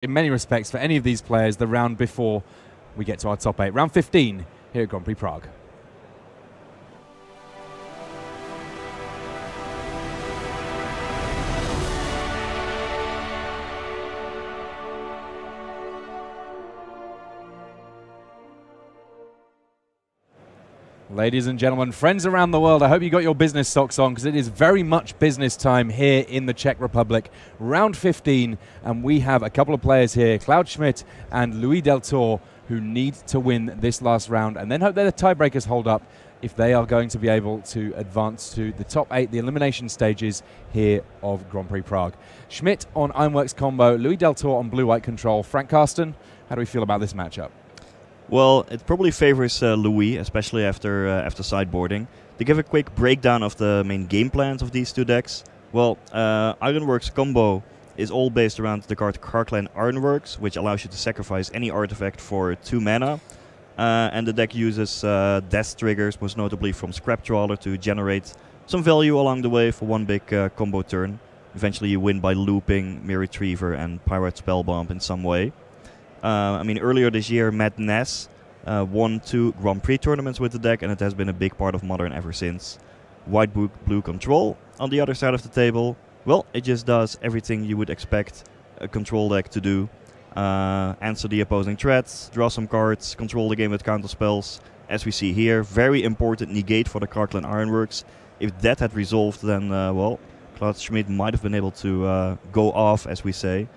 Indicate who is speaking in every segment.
Speaker 1: in many respects, for any of these players, the round before we get to our top 8. Round 15 here at Grand Prix Prague. Ladies and gentlemen, friends around the world, I hope you got your business socks on, because it is very much business time here in the Czech Republic. Round 15, and we have a couple of players here, Klaus Schmidt and Louis Deltour, who need to win this last round and then hope their tiebreakers hold up if they are going to be able to advance to the top 8, the elimination stages here of Grand Prix Prague. Schmidt on Ironworks combo, Louis Deltour on blue-white control. Frank Karsten, how do we feel about this matchup?
Speaker 2: Well, it probably favors Louis, especially after sideboarding. To give a quick breakdown of the main game plans of these two decks, well, Ironworks combo is all based around the card Karklan Ironworks, which allows you to sacrifice any artifact for 2 mana. And the deck uses death triggers, most notably from Scrap Trawler, to generate some value along the way for one big combo turn. Eventually you win by looping Mirror Retriever and Pirate Spellbomb in some way. I mean, earlier this year, Matt Ness won 2 Grand Prix tournaments with the deck, and it has been a big part of Modern ever since. White-blue control, on the other side of the table, well, it just does everything you would expect a control deck to do. Answer the opposing threats, draw some cards, control the game with counter spells. As we see here, very important negate for the Karklan Ironworks. If that had resolved, then, well, Klaus Schmidt might have been able to go off, as we say.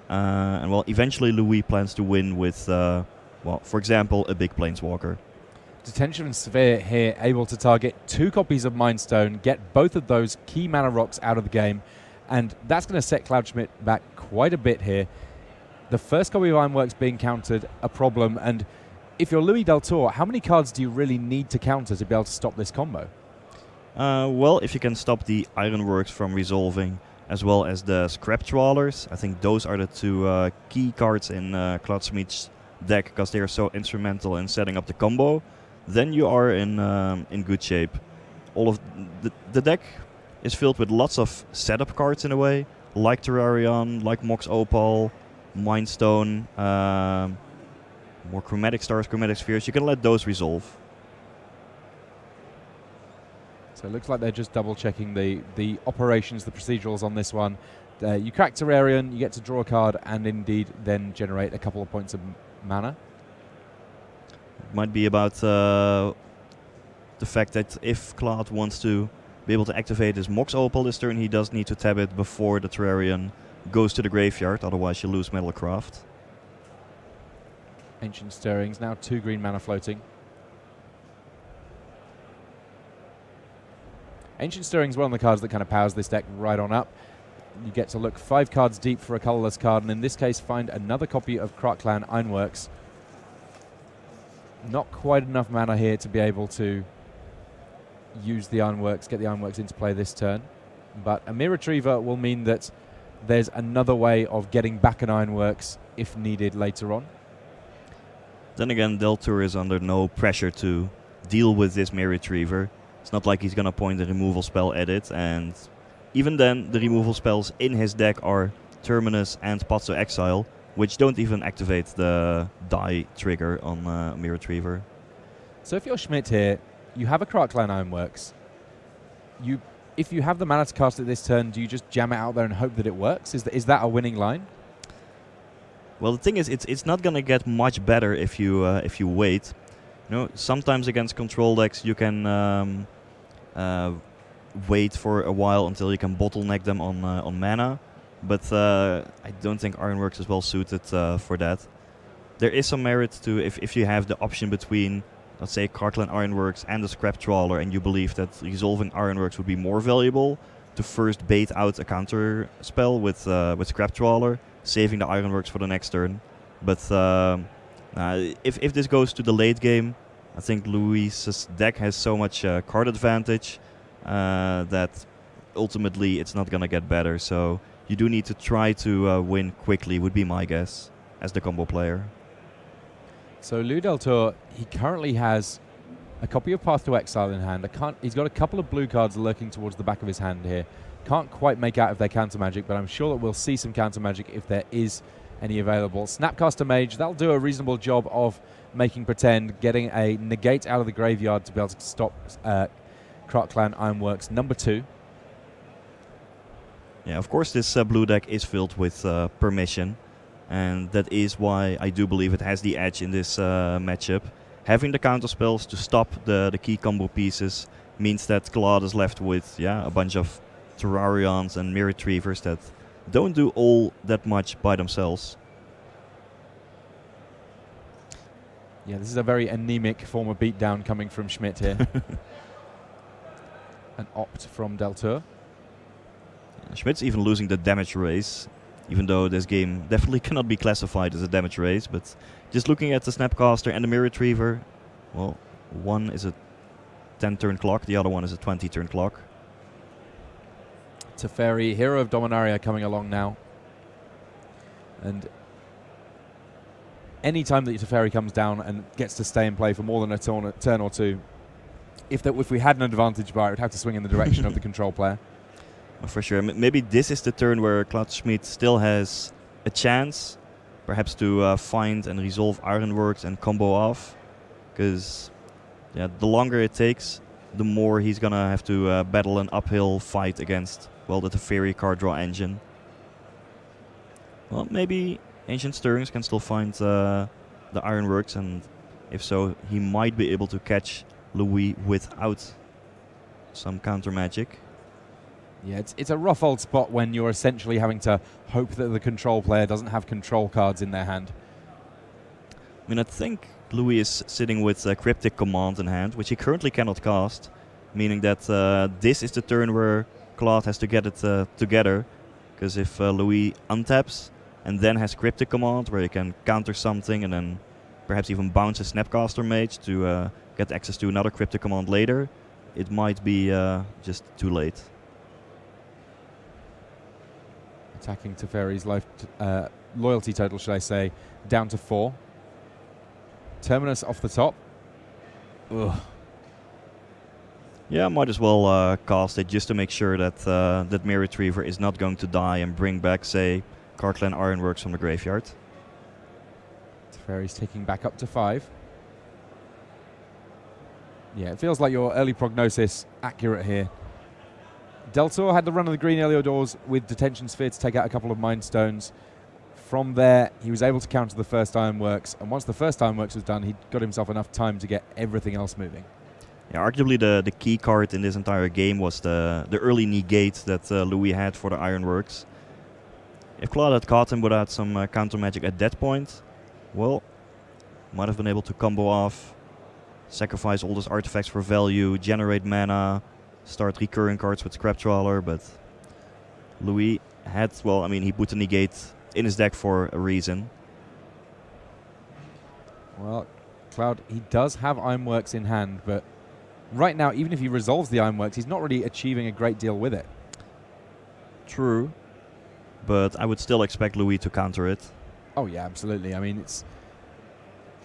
Speaker 2: And well, eventually Louis plans to win with, well, for example, a big Planeswalker.
Speaker 1: Detention and Sphere here, able to target 2 copies of Mind Stone, get both of those key mana rocks out of the game, and that's going to set Klaus Schmidt back quite a bit here. The first copy of Ironworks being countered, a problem, and if you're Louis Deltour, how many cards do you really need to counter to be able to stop this combo?
Speaker 2: Well, if you can stop the Ironworks from resolving, as well as the Scrap Trawlers, I think those are the 2 key cards in Klaus Schmidt's deck, because they are so instrumental in setting up the combo. Then you are in good shape. All of the deck is filled with lots of setup cards in a way, like Terrarion, like Mox Opal, Mind Stone, more Chromatic Stars, Chromatic Spheres. You can let those resolve.
Speaker 1: So it looks like they're just double-checking the operations, the procedurals on this one. You crack Terrarion, you get to draw a card, and indeed then generate a couple of points of mana.
Speaker 2: It might be about the fact that if Klaus wants to be able to activate his Mox Opal this turn, he does need to tap it before the Terrarion goes to the graveyard, otherwise you lose Metalcraft.
Speaker 1: Ancient Stirrings, now 2 green mana floating. Ancient Stirring is one of the cards that kind of powers this deck right on up. You get to look 5 cards deep for a colorless card, and in this case find another copy of Karklan Ironworks. Not quite enough mana here to be able to use the Ironworks, get the Ironworks into play this turn. But a Mirror Retriever will mean that there's another way of getting back an Ironworks if needed later on.
Speaker 2: Then again, Deltour is under no pressure to deal with this Mirror Retriever. It's not like he's going to point a removal spell at it, and even then the removal spells in his deck are Terminus and Pazzo Exile, which don't even activate the die trigger on Mirror Retriever. So
Speaker 1: if you're Schmidt here, you have a Karklan Ironworks. If you have the mana to cast it this turn, do you just jam it out there and hope that it works? Is that a winning line?
Speaker 2: Well, the thing is, it's not going to get much better if you wait. You know, sometimes against control decks you can wait for a while until you can bottleneck them on mana, but I don't think Ironworks is well suited for that. There is some merit to if you have the option between, let's say, Karklan Ironworks and the Scrap Trawler, and you believe that resolving Ironworks would be more valuable to first bait out a counter spell with Scrap Trawler, saving the Ironworks for the next turn. But if this goes to the late game, I think Louis's deck has so much card advantage that ultimately it's not going to get better. So you do need to try to win quickly, would be my guess, as the combo player.
Speaker 1: So Louis Deltour, he currently has a copy of Path to Exile in hand. He's got a couple of blue cards lurking towards the back of his hand here. Can't quite make out if they're counter magic, but I'm sure that we'll see some counter magic if there is any available. Snapcaster Mage, that'll do a reasonable job of making pretend, getting a negate out of the graveyard to be able to stop Prague Clan Ironworks number 2.
Speaker 2: Yeah, of course this blue deck is filled with permission, and that is why I do believe it has the edge in this matchup. Having the counter spells to stop the key combo pieces means that Claude is left with a bunch of Terrarions and Mirror Retrievers that don't do all that much by themselves.
Speaker 1: Yeah, this is a very anemic form of beatdown coming from Schmidt here. An opt from Deltour.
Speaker 2: Schmidt's even losing the damage race, even though this game definitely cannot be classified as a damage race. But just looking at the Snapcaster and the Mirror Retriever, well, one is a 10-turn clock, the other one is a 20-turn clock.
Speaker 1: Teferi, Hero of Dominaria, coming along now. And any time that Teferi comes down and gets to stay in play for more than a turn or two, if we had an advantage bar, it would have to swing in the direction of the control player.
Speaker 2: Well, for sure. Maybe this is the turn where Klaus Schmidt still has a chance, perhaps to find and resolve Ironworks and combo off. Because the longer it takes, the more he's going to have to battle an uphill fight against, well, the Teferi card draw engine. Well, maybe Ancient Stirrings can still find the Ironworks, and if so, he might be able to catch Louis without some counter magic.
Speaker 1: Yeah, it's a rough old spot when you're essentially having to hope that the control player doesn't have control cards in their hand.
Speaker 2: I mean, I think Louis is sitting with a Cryptic Command in hand, which he currently cannot cast, meaning that this is the turn where Claude has to get it together, because if Louis untaps and then has Cryptic Command, where he can counter something and then perhaps even bounce a Snapcaster Mage to get access to another Cryptic Command later, it might be just too late.
Speaker 1: Attacking Teferi's loyalty total, should I say, down to 4. Terminus off the top. Ugh.
Speaker 2: Yeah, might as well cast it just to make sure that that Mirror Retriever is not going to die and bring back, say, Prague Clan Ironworks from the graveyard.
Speaker 1: Teferi's ticking back up to 5. Yeah, it feels like your early prognosis accurate here. Deltour had the run of the green earlier doors with Detention Sphere to take out a couple of Mind Stones. From there, he was able to counter the first Ironworks, and once the first Ironworks was done, he got himself enough time to get everything else moving.
Speaker 2: Yeah, arguably the key card in this entire game was the early negate that Louis had for the Ironworks. If Claude had caught him without some counter magic at that point, well, might have been able to combo off, sacrifice all those artifacts for value, generate mana, start recurring cards with Scrap Trawler, but Louis had, well, I mean, he put the negate in his deck for a reason.
Speaker 1: Well, Cloud, he does have Ironworks in hand, but right now, even if he resolves the Ironworks, he's not really achieving a great deal with it.
Speaker 2: True, but I would still expect Louis to counter it.
Speaker 1: Oh yeah, absolutely. I mean, it's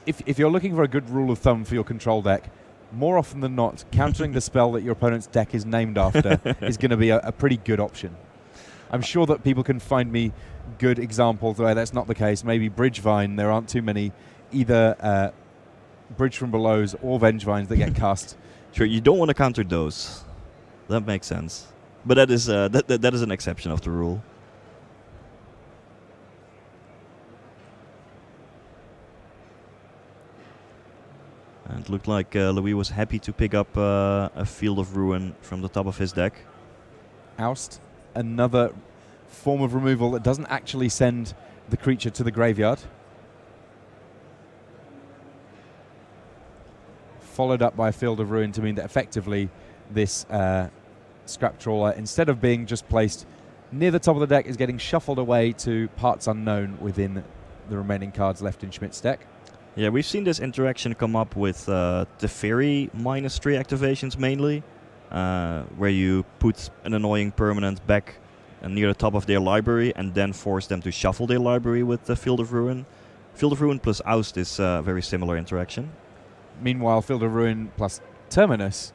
Speaker 1: if you're looking for a good rule of thumb for your control deck, more often than not, countering the spell that your opponent's deck is named after is going to be a pretty good option. I'm sure that people can find me good examples where that's not the case. Maybe Bridgevine, there aren't too many either Bridge from Belows or Vengevines that get cast.
Speaker 2: Sure, you don't want to counter those. That makes sense. But that is that is an exception of the rule. And it looked like Louis was happy to pick up a Field of Ruin from the top of his deck.
Speaker 1: Oust, another form of removal that doesn't actually send the creature to the graveyard. Followed up by a Field of Ruin to mean that effectively this Scrap Trawler, instead of being just placed near the top of the deck, is getting shuffled away to parts unknown within the remaining cards left in Schmidt's deck.
Speaker 2: Yeah, we've seen this interaction come up with Teferi -3 activations mainly, where you put an annoying permanent back near the top of their library and then force them to shuffle their library with the Field of Ruin. Field of Ruin plus Oust is a very similar interaction.
Speaker 1: Meanwhile, Field of Ruin plus Terminus,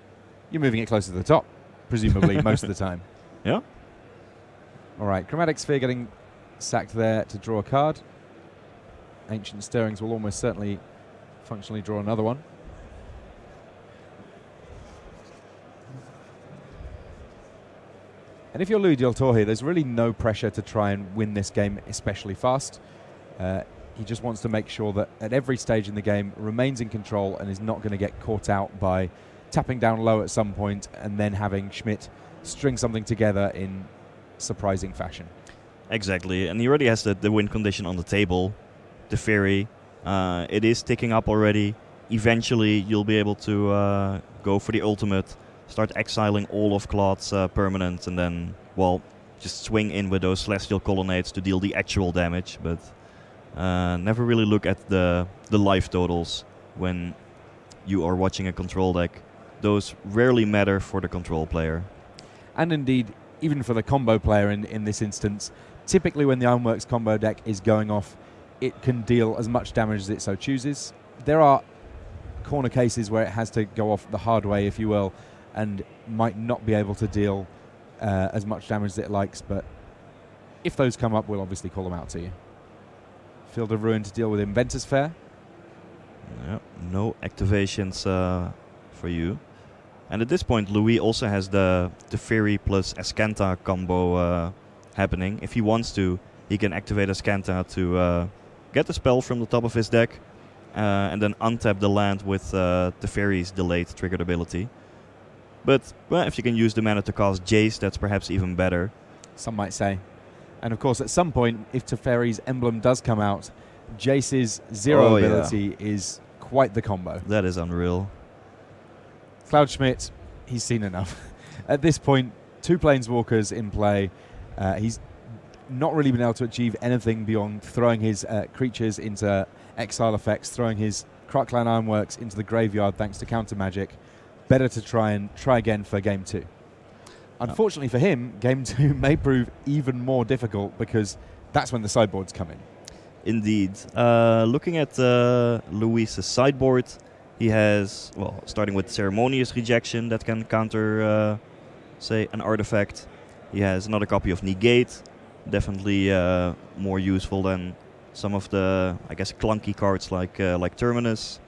Speaker 1: you're moving it closer to the top, presumably most of the time.
Speaker 2: Yeah.
Speaker 1: All right, Chromatic Sphere getting sacked there to draw a card. Ancient Stirrings will almost certainly functionally draw another one. And if you're Louis Del Toro here, there's really no pressure to try and win this game especially fast. He just wants to make sure that at every stage in the game remains in control and is not going to get caught out by tapping down low at some point and then having Schmidt string something together in surprising fashion.
Speaker 2: Exactly, and he already has the win condition on the table. The Fairy, it is ticking up already. Eventually you'll be able to go for the ultimate, start exiling all of Claude's permanents, and then, well, just swing in with those Celestial Colonnades to deal the actual damage, but never really look at the life totals when you are watching a control deck. Those rarely matter for the control player.
Speaker 1: And indeed, even for the combo player in this instance, typically when the Ironworks combo deck is going off, it can deal as much damage as it so chooses. There are corner cases where it has to go off the hard way, if you will, and might not be able to deal as much damage as it likes, but if those come up, we'll obviously call them out to you. Field of Ruin to deal with Inventor's Fair.
Speaker 2: Yep, no activations for you. And at this point, Louis also has the Fairy plus Ascanta combo happening. If he wants to, he can activate Ascanta to get the spell from the top of his deck and then untap the land with the Fairy's delayed triggered ability. But well, if you can use the mana to cast Jace, that's perhaps even better.
Speaker 1: Some might say. And of course, at some point, if Teferi's emblem does come out, Jace's zero ability is quite the combo.
Speaker 2: That is unreal.
Speaker 1: Cloud Schmidt, he's seen enough. At this point, 2 Planeswalkers in play. He's not really been able to achieve anything beyond throwing his creatures into exile effects, throwing his Krark-Clan Ironworks into the graveyard thanks to counter magic. Better to try again for Game 2. Unfortunately for him, Game 2 may prove even more difficult because that's when the sideboards come in.
Speaker 2: Indeed. Looking at Louis' sideboard, he has, well, starting with Ceremonious Rejection that can counter, say, an artifact. He has another copy of Negate, definitely more useful than some of the, I guess, clunky cards like Terminus.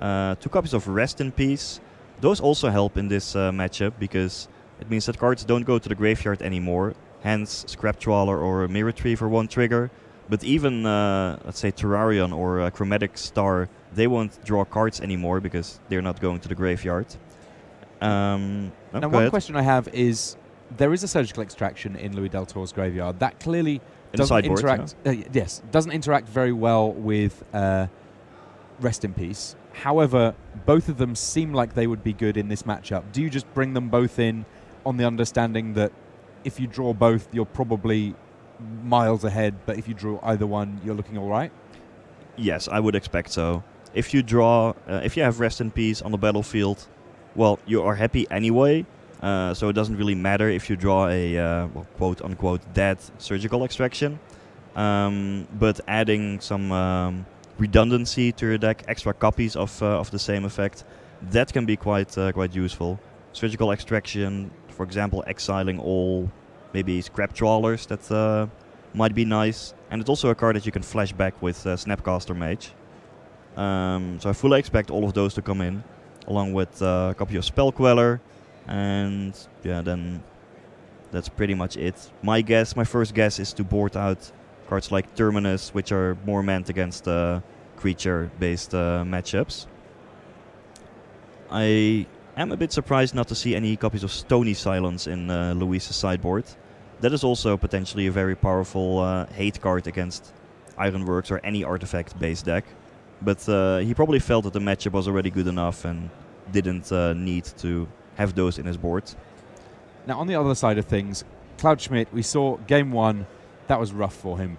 Speaker 2: 2 copies of Rest in Peace. Those also help in this matchup because it means that cards don't go to the graveyard anymore. Hence, Scrap Trawler or Mirror Retriever won't trigger. But even, let's say, Terrarion or Chromatic Star, they won't draw cards anymore because they're not going to the graveyard.
Speaker 1: Now, one question I have is, there is a Surgical Extraction in Louis Del Toro's graveyard. That clearly doesn't interact. Yes, doesn't interact very well with Rest in Peace. However, both of them seem like they would be good in this matchup. Do you just bring them both in on the understanding that if you draw both, you're probably miles ahead, but if you draw either one, you're looking all right?
Speaker 2: Yes, I would expect so. If you draw, if you have Rest in Peace on the battlefield, well, you are happy anyway. So it doesn't really matter if you draw a well, quote-unquote dead Surgical Extraction. But adding some redundancy to your deck, extra copies of the same effect, that can be quite useful. Surgical Extraction, for example, exiling all maybe Scrap Trawlers, that might be nice. And it's also a card that you can flash back with Snapcaster Mage. So I fully expect all of those to come in, along with a copy of Spell Queller. And yeah, then that's pretty much it. My first guess is to board out cards like Terminus, which are more meant against creature-based matchups. I am a bit surprised not to see any copies of Stony Silence in Louis' sideboard. That is also potentially a very powerful hate card against Ironworks or any artifact-based deck. But he probably felt that the matchup was already good enough and didn't need to have those in his board.
Speaker 1: Now, on the other side of things, Cloud Schmidt, we saw Game 1, that was rough for him.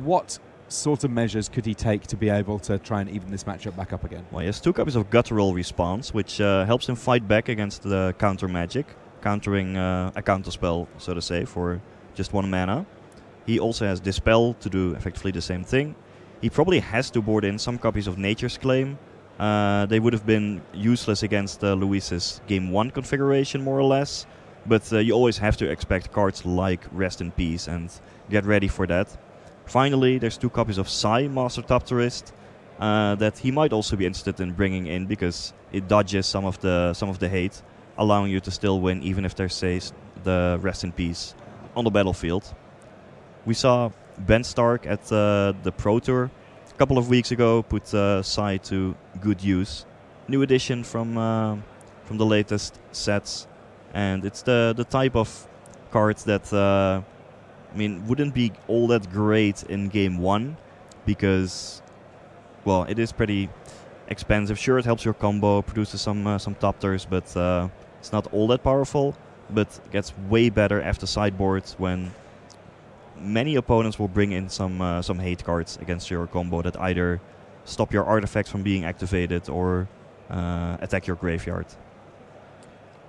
Speaker 1: What sort of measures could he take to be able to try and even this matchup back up again?
Speaker 2: Well, he has 2 copies of Guttural Response, which helps him fight back against the counter magic, countering a counterspell, so to say, for just 1 mana. He also has Dispel to do effectively the same thing. He probably has to board in some copies of Nature's Claim. They would have been useless against Louis's Game 1 configuration, more or less. But you always have to expect cards like Rest in Peace and get ready for that. Finally, there's 2 copies of Psy, Master Topterist, that he might also be interested in bringing in because it dodges some of the hate, allowing you to still win even if there's, say, the Rest in Peace on the battlefield. We saw Ben Stark at the Pro Tour a couple of weeks ago put Psy to good use. New addition from the latest sets, and it's the type of cards that I mean wouldn't be all that great in game 1 because, well, it is pretty expensive. Sure, it helps your combo, produces some Topters, but it's not all that powerful. But gets way better after sideboards when many opponents will bring in some hate cards against your combo that either stop your artifacts from being activated or attack your graveyard.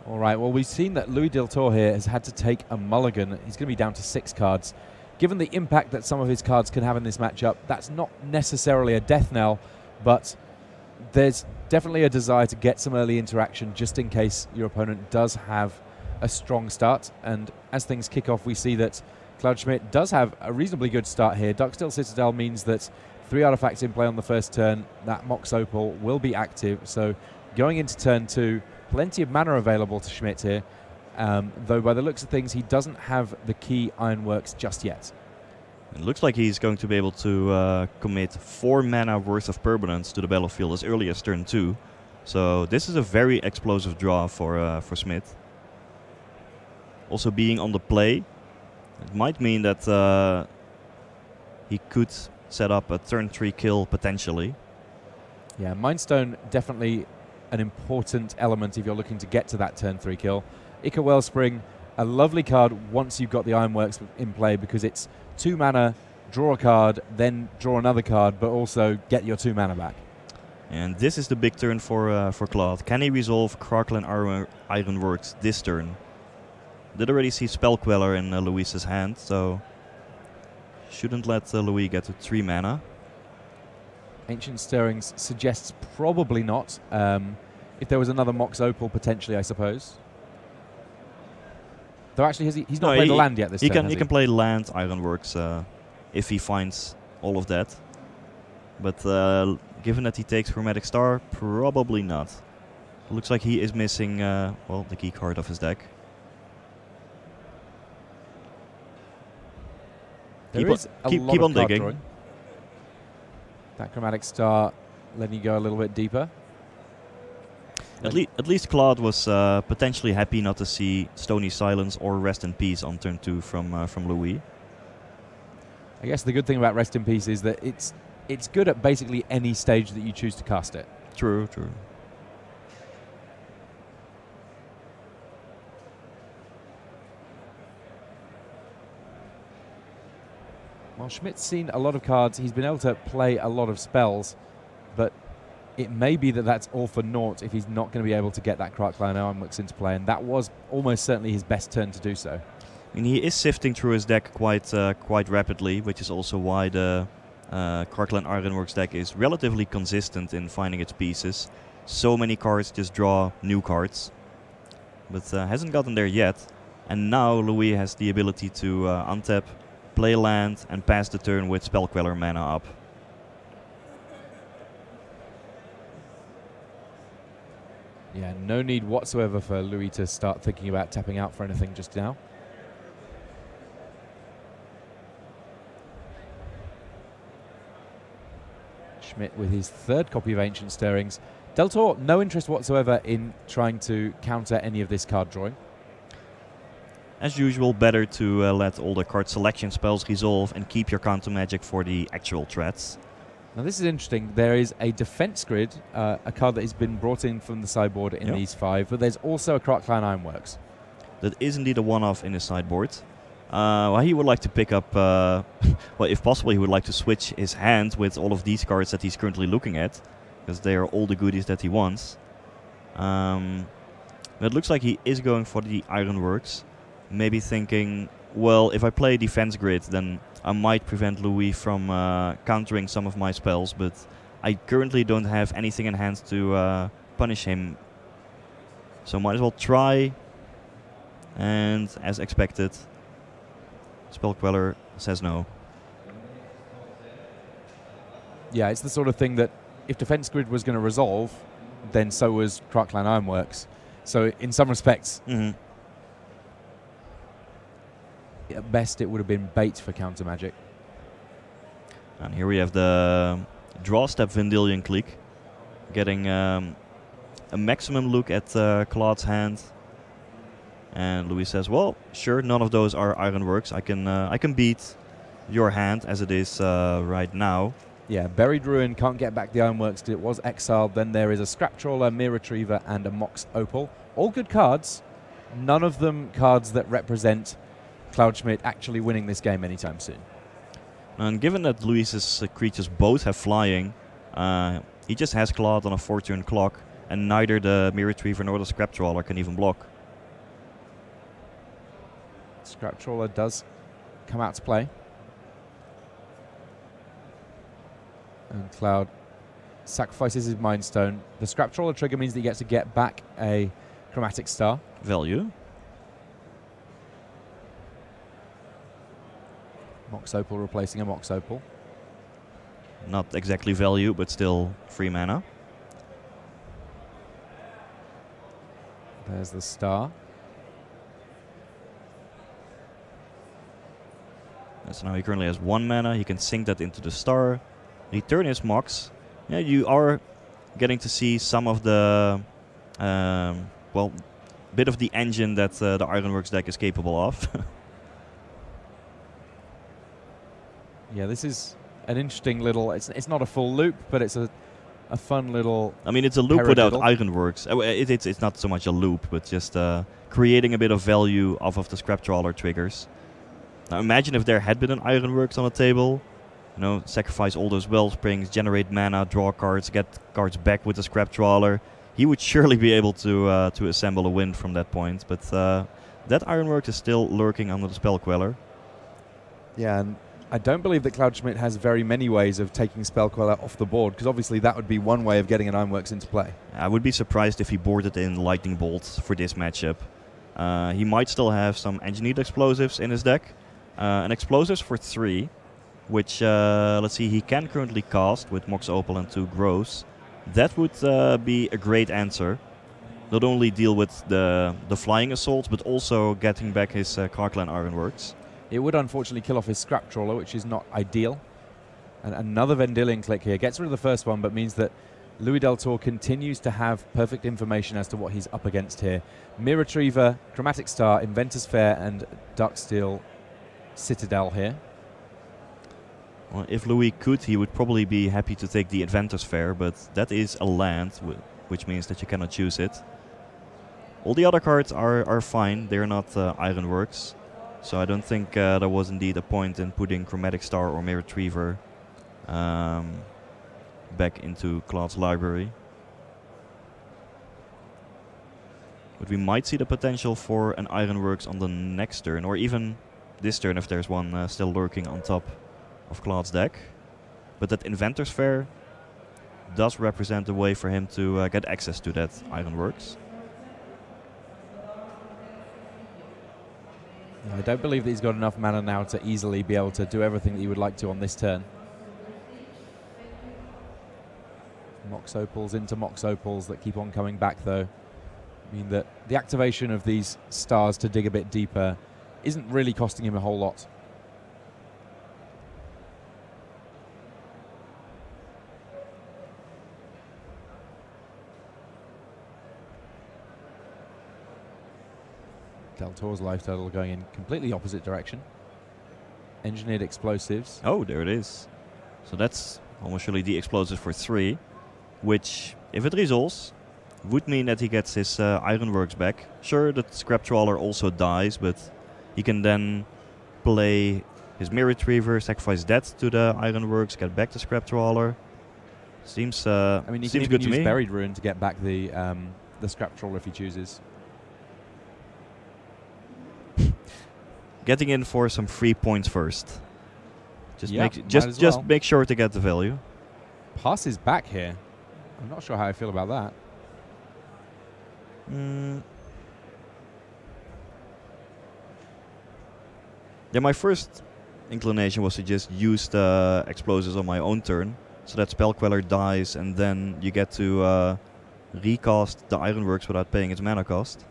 Speaker 1: All right, well, we've seen that Louis Del Toro here has had to take a mulligan. He's going to be down to 6 cards. Given the impact that some of his cards can have in this matchup, that's not necessarily a death knell, but there's definitely a desire to get some early interaction just in case your opponent does have a strong start. And as things kick off, we see that Cloud Schmidt does have a reasonably good start here. Darksteel Citadel means that 3 artifacts in play on the first turn. That Mox Opal will be active. So going into turn 2, plenty of mana available to Schmidt here. Though by the looks of things, he doesn't have the key Ironworks just yet.
Speaker 2: It looks like he's going to be able to commit 4 mana worth of permanence to the battlefield as early as turn 2. So this is a very explosive draw for Schmidt. Also being on the play, it might mean that he could set up a turn 3 kill potentially.
Speaker 1: Yeah, Mindstone definitely an important element if you're looking to get to that turn 3 kill. Ica Wellspring, a lovely card once you've got the Ironworks in play because it's 2 mana, draw a card, then draw another card, but also get your 2 mana back.
Speaker 2: And this is the big turn for Claude. Can he resolve Crackle and Ironworks this turn? Did already see Spell Queller in Luis's hand, so shouldn't let Louis get to 3 mana.
Speaker 1: Ancient Stirrings suggests probably not. If there was another Mox Opal, potentially, I suppose. Though actually, he's not played the land yet this turn,
Speaker 2: he can play land Ironworks if he finds all of that. But given that he takes Chromatic Star, probably not. Looks like he is missing, well, the key card of his deck. Keep on digging.
Speaker 1: Drawing. That Chromatic Star letting you go a little bit deeper.
Speaker 2: At least Claude was potentially happy not to see Stony Silence or Rest in Peace on turn 2 from Louis.
Speaker 1: I guess the good thing about Rest in Peace is that it's good at basically any stage that you choose to cast it.
Speaker 2: True, true.
Speaker 1: Well, Schmidt's seen a lot of cards. He's been able to play a lot of spells, but it may be that that's all for naught if he's not going to be able to get that Crackline Ironworks into play, and that was almost certainly his best turn to do so.
Speaker 2: And he is sifting through his deck quite rapidly, which is also why the Crackline Ironworks deck is relatively consistent in finding its pieces. So many cards just draw new cards, but hasn't gotten there yet. And now Louis has the ability to untap, play land, and pass the turn with Spell Queller mana up.
Speaker 1: Yeah, no need whatsoever for Louis to start thinking about tapping out for anything just now. Schmidt with his 3rd copy of Ancient Stirrings. Del Toro, no interest whatsoever in trying to counter any of this card drawing.
Speaker 2: As usual, better to let all the card selection spells resolve and keep your counter magic for the actual threats.
Speaker 1: Now this is interesting. There is a defense grid, a card that has been brought in from the sideboard in these 5, but there's also a Crackline Ironworks.
Speaker 2: That is indeed a one-off in his sideboard. Well, he would like to pick up, well, if possible, he would like to switch his hand with all of these cards that he's currently looking at, because they are all the goodies that he wants. But it looks like he is going for the Ironworks. Maybe thinking, well, if I play defense grid, then I might prevent Louis from countering some of my spells, but I currently don't have anything in hand to punish him. So might as well try. And as expected, Spell Queller says no.
Speaker 1: Yeah, it's the sort of thing that if Defense Grid was going to resolve, then so was Crackland Ironworks. So in some respects, at best it would have been bait for counter magic.
Speaker 2: And here we have the draw step Vendilion clique, getting a maximum look at Claude's hand. And Louis says, well, sure, none of those are Ironworks. I can beat your hand as it is right now.
Speaker 1: Yeah, Buried Ruin can't get back the Ironworks because it was exiled. Then there is a Scrap Trawler, Mirror Retriever, and a Mox Opal. All good cards. None of them cards that represent Cloudschmidt actually winning this game anytime soon.
Speaker 2: And given that Louis's creatures both have flying, he just has Claude on a 4-turn clock, and neither the Mirror Retriever nor the Scrap Trawler can even block.
Speaker 1: Scrap Trawler does come out to play. And Cloud sacrifices his Mind Stone. The Scrap Trawler trigger means that he gets to get back a Chromatic Star.
Speaker 2: Value.
Speaker 1: Mox Opal replacing a Mox Opal.
Speaker 2: Not exactly value, but still free mana.
Speaker 1: There's the star.
Speaker 2: So now he currently has 1 mana. He can sink that into the star. Return his Mox. Yeah, you are getting to see some of the, well, bit of the engine that the Ironworks deck is capable of.
Speaker 1: Yeah, this is an interesting little. It's not a full loop, but it's a fun little.
Speaker 2: I mean, it's a loop without Ironworks. It's not so much a loop, but just creating a bit of value off of the Scrap Trawler triggers. Now imagine if there had been an Ironworks on the table. You know, sacrifice all those Wellsprings, generate mana, draw cards, get cards back with the Scrap Trawler. He would surely be able to assemble a win from that point. But that Ironworks is still lurking under the Spell Queller.
Speaker 1: Yeah, and I don't believe that Cloudschmidt has very many ways of taking Spell Queller off the board, because obviously that would be one way of getting an Ironworks into play.
Speaker 2: I would be surprised if he boarded in Lightning Bolt for this matchup. He might still have some Engineered Explosives in his deck. And Explosives for 3, which, let's see, he can currently cast with Mox Opal and 2 Grows. That would be a great answer. Not only deal with the flying assaults, but also getting back his Crackland Ironworks.
Speaker 1: It would unfortunately kill off his Scrap Trawler, which is not ideal. And another Vendilion click here. Gets rid of the first one, but means that Louis Del Tor continues to have perfect information as to what he's up against here. Mirror Retriever, Chromatic Star, Inventor's Fair, and Darksteel Citadel here.
Speaker 2: Well, if Louis could, he would probably be happy to take the Inventor's Fair, but that is a land, which means that you cannot choose it. All the other cards are fine. They're not Ironworks. So I don't think there was indeed a point in putting Chromatic Star or Mirror Retriever back into Claude's library. But we might see the potential for an Ironworks on the next turn, or even this turn if there's one still lurking on top of Claude's deck. But that Inventor's Fair does represent a way for him to get access to that Ironworks.
Speaker 1: I don't believe that he's got enough mana now to easily be able to do everything that he would like to on this turn. Mox Opals into Mox Opals that keep on coming back, though. I mean that the activation of these stars to dig a bit deeper isn't really costing him a whole lot. Del Tor's life total going in completely opposite direction. Engineered Explosives.
Speaker 2: Oh, there it is. So that's almost surely the Explosive for 3, which, if it resolves, would mean that he gets his Ironworks back. Sure, the Scrap Trawler also dies, but he can then play his Mirror Retriever, sacrifice that to the Ironworks, get back the Scrap Trawler. Seems
Speaker 1: I mean, he
Speaker 2: seems
Speaker 1: can
Speaker 2: good
Speaker 1: even
Speaker 2: to
Speaker 1: use
Speaker 2: me.
Speaker 1: Buried Ruin to get back the Scrap Trawler if he chooses.
Speaker 2: Getting in for some free points first. Just
Speaker 1: Yep,
Speaker 2: just make sure to get the value.
Speaker 1: Passes back here. I'm not sure how I feel about that.
Speaker 2: Yeah, my first inclination was to just use the Explosives on my own turn. so that Spell Queller dies, and then you get to recast the Ironworks without paying its mana cost.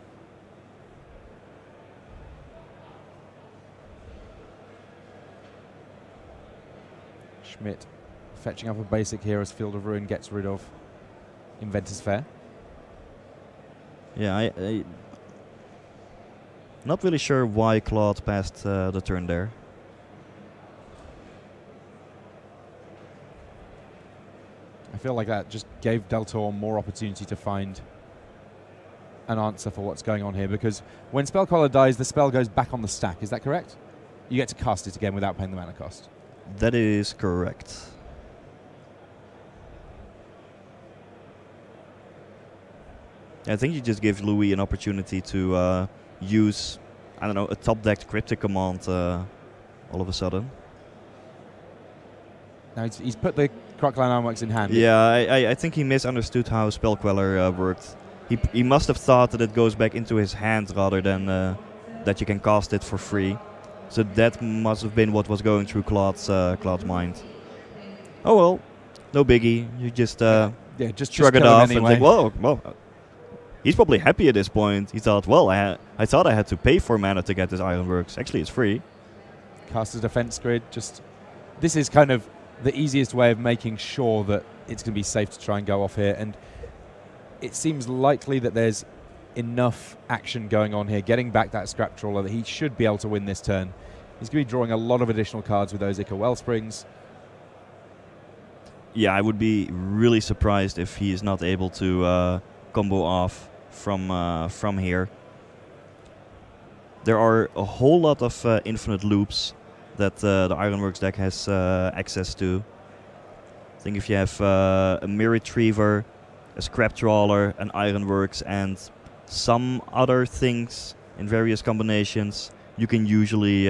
Speaker 1: Schmidt fetching up a basic here as Field of Ruin gets rid of Inventor's Fair.
Speaker 2: Yeah, I not really sure why Claude passed the turn there.
Speaker 1: I feel like that just gave Del Toro more opportunity to find an answer for what's going on here, because when Spellcaller dies, the spell goes back on the stack. Is that correct? You get to cast it again without paying the mana cost.
Speaker 2: That is correct. I think you just give Louis an opportunity to use, I don't know, a top-decked Cryptic Command all of a sudden.
Speaker 1: Now he's put the Crocodile Ironworks in hand.
Speaker 2: Yeah, I think he misunderstood how Spell Queller worked. He must have thought that it goes back into his hand rather than that you can cast it for free. So that must have been what was going through Claude's mind. Oh well, no biggie. You just
Speaker 1: just
Speaker 2: shrug it
Speaker 1: kill him
Speaker 2: off
Speaker 1: anyway.
Speaker 2: and think, well, he's probably happy at this point. He thought, well, I thought I had to pay for mana to get this Ironworks. Actually, it's free.
Speaker 1: Cast a defense grid. This is kind of the easiest way of making sure that it's going to be safe to try and go off here. And it seems likely that there's enough action going on here, getting back that Scrap Trawler, that he should be able to win this turn. He's going to be drawing a lot of additional cards with those Ica Wellsprings.
Speaker 2: Yeah, I would be really surprised if he is not able to combo off from here. There are a whole lot of infinite loops that the Ironworks deck has access to. I think if you have a Mirror Retriever, a Scrap Trawler, an Ironworks, and some other things in various combinations, you can usually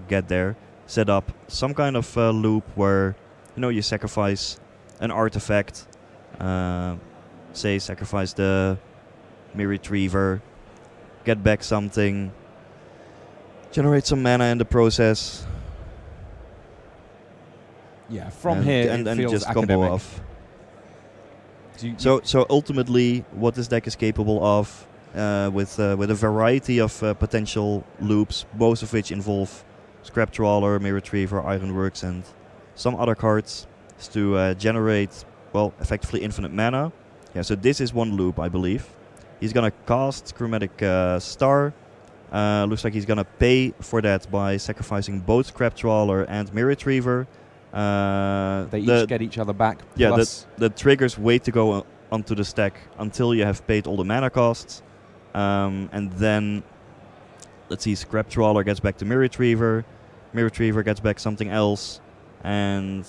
Speaker 2: get there. Set up some kind of loop where you sacrifice an artifact. Say sacrifice the Mirror Retriever, get back something, generate some mana in the process.
Speaker 1: Yeah, from here
Speaker 2: and
Speaker 1: it feels
Speaker 2: just
Speaker 1: academic.
Speaker 2: combo off. So ultimately, what this deck is capable of, with a variety of potential loops, most of which involve Scrap Trawler, Mirror Retriever, Ironworks, and some other cards, is to generate, well, effectively infinite mana. Yeah, so this is one loop, I believe. He's gonna cast Chromatic Star. Looks like he's gonna pay for that by sacrificing both Scrap Trawler and Mirror Retriever.
Speaker 1: They each get each other back.
Speaker 2: Yeah,
Speaker 1: plus
Speaker 2: the triggers wait to go onto the stack until you have paid all the mana costs. And then, let's see, Scrap Trawler gets back to Mirror Retriever. Mirror Retriever gets back something else. And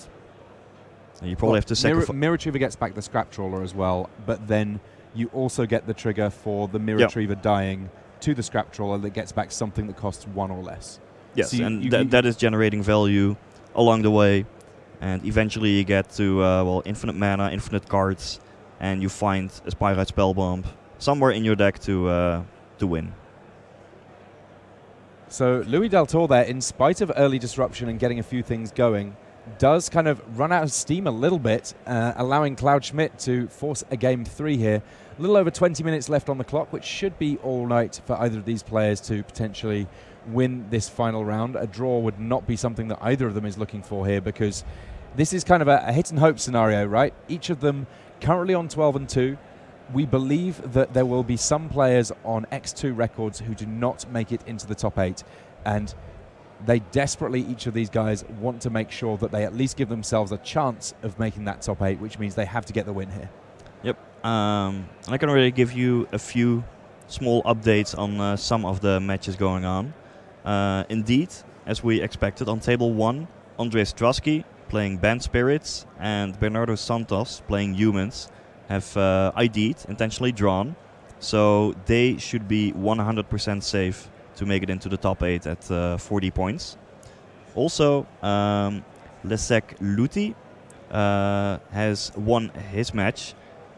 Speaker 2: you probably have to sacrifice...
Speaker 1: Mirror Retriever gets back the Scrap Trawler as well, but then you also get the trigger for the Mirror Retriever dying to the Scrap Trawler that gets back something that costs 1 or less.
Speaker 2: Yes,
Speaker 1: so
Speaker 2: and that is generating value along the way. And eventually you get to, well, infinite mana, infinite cards, and you find a Spyrite Spellbomb somewhere in your deck to win.
Speaker 1: So Louis Del Toro there, in spite of early disruption and getting a few things going, does kind of run out of steam a little bit, allowing Cloud Schmidt to force a game 3 here. A little over 20 minutes left on the clock, which should be all right for either of these players to potentially win this final round. A draw would not be something that either of them is looking for here, because this is kind of a hit and hope scenario, right? Each of them currently on 12-2. We believe that there will be some players on X2 records who do not make it into the top 8, and they desperately, each of these guys, want to make sure that they at least give themselves a chance of making that top 8, which means they have to get the win here.
Speaker 2: Yep. I can already give you a few small updates on some of the matches going on. Indeed, as we expected, on table 1, Andrei Strasky playing Band Spirits and Bernardo Santos playing Humans have ID'd, intentionally drawn. So they should be 100% safe to make it into the top 8 at 40 points. Also, Leszek Luti has won his match,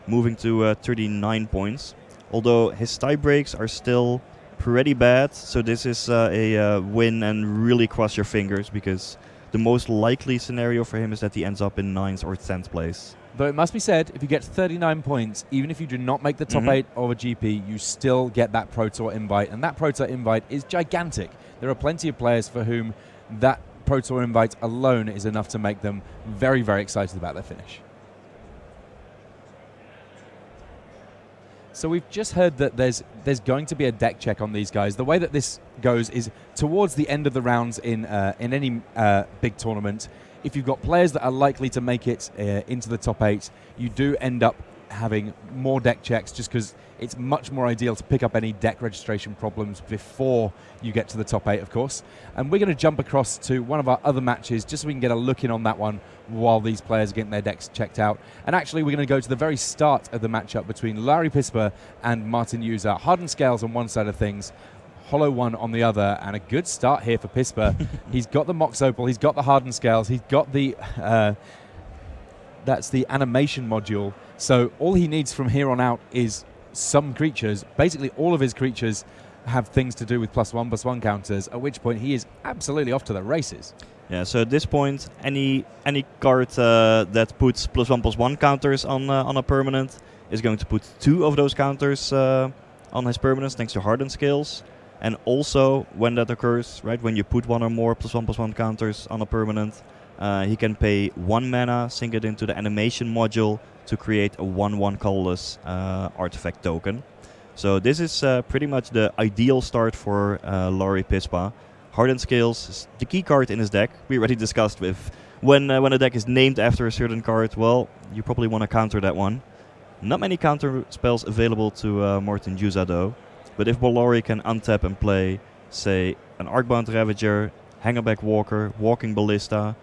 Speaker 2: moving to 39 points. Although his tie breaks are still pretty bad, so this is a win, and really cross your fingers, because the most likely scenario for him is that he ends up in 9th or 10th place.
Speaker 1: Though it must be said, if you get 39 points, even if you do not make the top 8 of a GP, you still get that Pro Tour invite, and that Pro Tour invite is gigantic. There are plenty of players for whom that Pro Tour invite alone is enough to make them very, very excited about their finish. So we've just heard that there's going to be a deck check on these guys. The way that this goes is towards the end of the rounds in any big tournament. If you've got players that are likely to make it into the top 8, you do end up having more deck checks just because it's much more ideal to pick up any deck registration problems before you get to the top 8, of course. And we're going to jump across to one of our other matches just so we can get a look in on that one while these players are getting their decks checked out. And actually, we're going to go to the very start of the matchup between Larry Pisper and Martin User. Hardened scales on one side of things, Hollow One on the other, and a good start here for Pisper. He's got the Mox Opal, he's got the Hardened scales, he's got the that's the animation module. So all he needs from here on out is some creatures. Basically, all of his creatures have things to do with +1/+1 counters, at which point he is absolutely off to the races.
Speaker 2: Yeah, so at this point, any card that puts +1/+1 counters on a permanent is going to put 2 of those counters on his permanents thanks to Hardened scales. And also, when that occurs, right, when you put 1 or more +1/+1 counters on a permanent, he can pay 1 mana, sink it into the animation module to create a 1/1 colorless artifact token. So this is pretty much the ideal start for Laurie Pispa. Hardened scales is the key card in his deck. We already discussed with when a deck is named after a certain card, well, you probably want to counter that one. Not many counter spells available to Martin Juza though. But if Bolori can untap and play, say, an Arcbound Ravager, Hangerback Walker, Walking Ballista,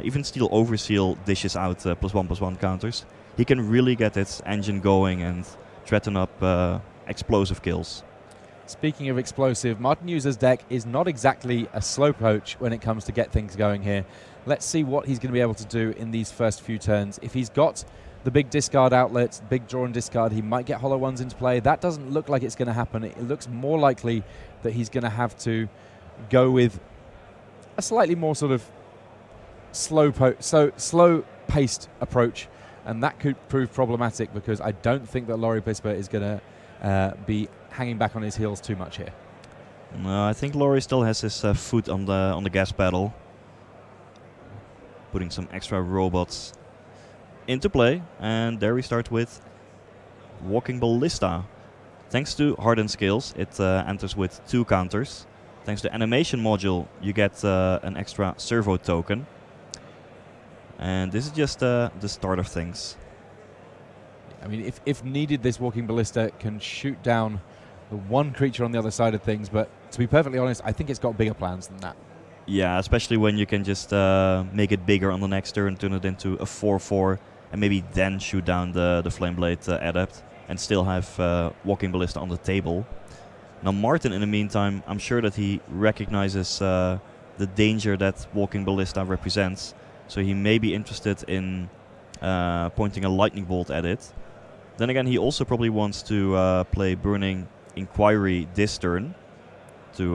Speaker 2: even Steel Overseal dishes out +1/+1 counters, he can really get his engine going and threaten up explosive kills.
Speaker 1: Speaking of explosive, Martin User's deck is not exactly a slow poach when it comes to get things going here. Let's see what he's going to be able to do in these first few turns. If he's got the big discard outlets, big draw and discard, he might get Hollow Ones into play. That doesn't look like it's going to happen. It looks more likely that he's going to have to go with a slightly more sort of slow-paced approach, and that could prove problematic because I don't think that Laurie Pisper is going to be hanging back on his heels too much here.
Speaker 2: No, I think Laurie still has his foot on the gas pedal, putting some extra robots into play, and there we start with Walking Ballista. Thanks to Hardened scales, it enters with 2 counters. Thanks to animation module, you get an extra servo token. And this is just the start of things.
Speaker 1: I mean, if needed, this Walking Ballista can shoot down the one creature on the other side of things, but to be perfectly honest, I think it's got bigger plans than that.
Speaker 2: Yeah, especially when you can just make it bigger on the next turn, turn it into a 4/4, and maybe then shoot down the Flameblade Adept and still have Walking Ballista on the table. Now Martin, in the meantime, I'm sure that he recognizes the danger that Walking Ballista represents, so he may be interested in pointing a Lightning Bolt at it. Then again, he also probably wants to play Burning Inquiry this turn to,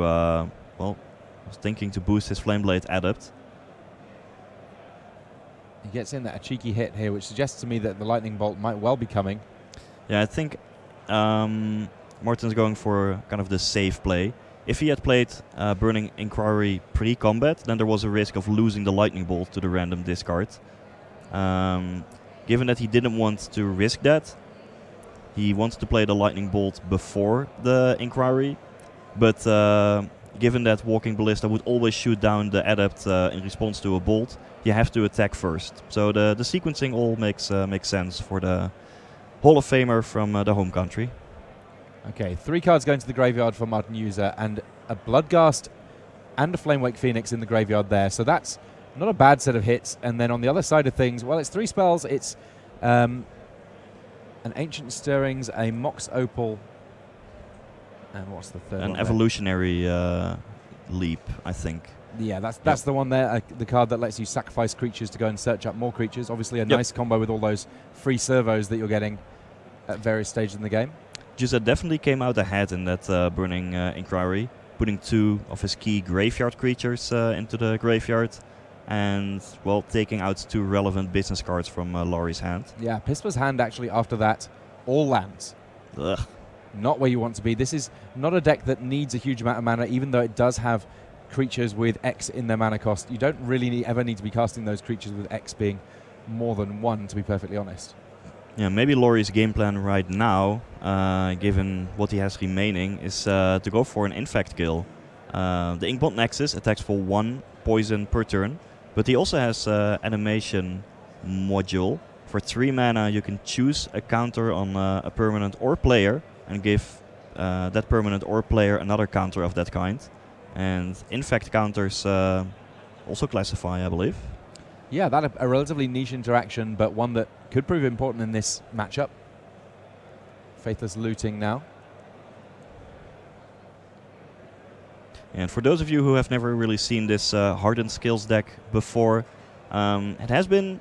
Speaker 2: well, I was thinking to boost his Flameblade Adept.
Speaker 1: He gets in a cheeky hit here, which suggests to me that the Lightning Bolt might well be coming.
Speaker 2: Yeah, I think Martin's going for kind of the safe play. If he had played Burning Inquiry pre-combat, then there was a risk of losing the Lightning Bolt to the random discard. Given that he didn't want to risk that, he wanted to play the Lightning Bolt before the Inquiry, but given that Walking Ballista would always shoot down the Adept in response to a Bolt, you have to attack first. So the sequencing all makes sense for the Hall of Famer from the home country.
Speaker 1: Okay, 3 cards going to the graveyard for Martin User, and a Bloodghast and a Flamewake Phoenix in the graveyard there. So that's not a bad set of hits. And then on the other side of things, well, it's 3 spells. It's an Ancient Stirrings, a Mox Opal, and what's the third one?
Speaker 2: An Evolutionary Leap, I think.
Speaker 1: Yeah, that's the one there, the card that lets you sacrifice creatures to go and search up more creatures. Obviously a nice combo with all those free servos that you're getting at various stages in the game.
Speaker 2: Juza definitely came out ahead in that Burning Inquiry, putting 2 of his key graveyard creatures into the graveyard. and, well, taking out 2 relevant business cards from Laurie's hand.
Speaker 1: Yeah, Pispa's hand actually after that, all lands.
Speaker 2: Ugh.
Speaker 1: Not where you want to be. This is not a deck that needs a huge amount of mana, even though it does have creatures with X in their mana cost. You don't really ever need to be casting those creatures with X being more than 1, to be perfectly honest.
Speaker 2: Yeah, maybe Laurie's game plan right now, given what he has remaining, is to go for an Infect kill. The Inkbond Nexus attacks for 1 poison per turn, but he also has animation module. For 3 mana you can choose a counter on a permanent or player and give that permanent or player another counter of that kind. And Infect counters also classify, I believe.
Speaker 1: Yeah, that's a relatively niche interaction, but one that could prove important in this matchup. Faithless looting now.
Speaker 2: And for those of you who have never really seen this Hardened skills deck before, it has been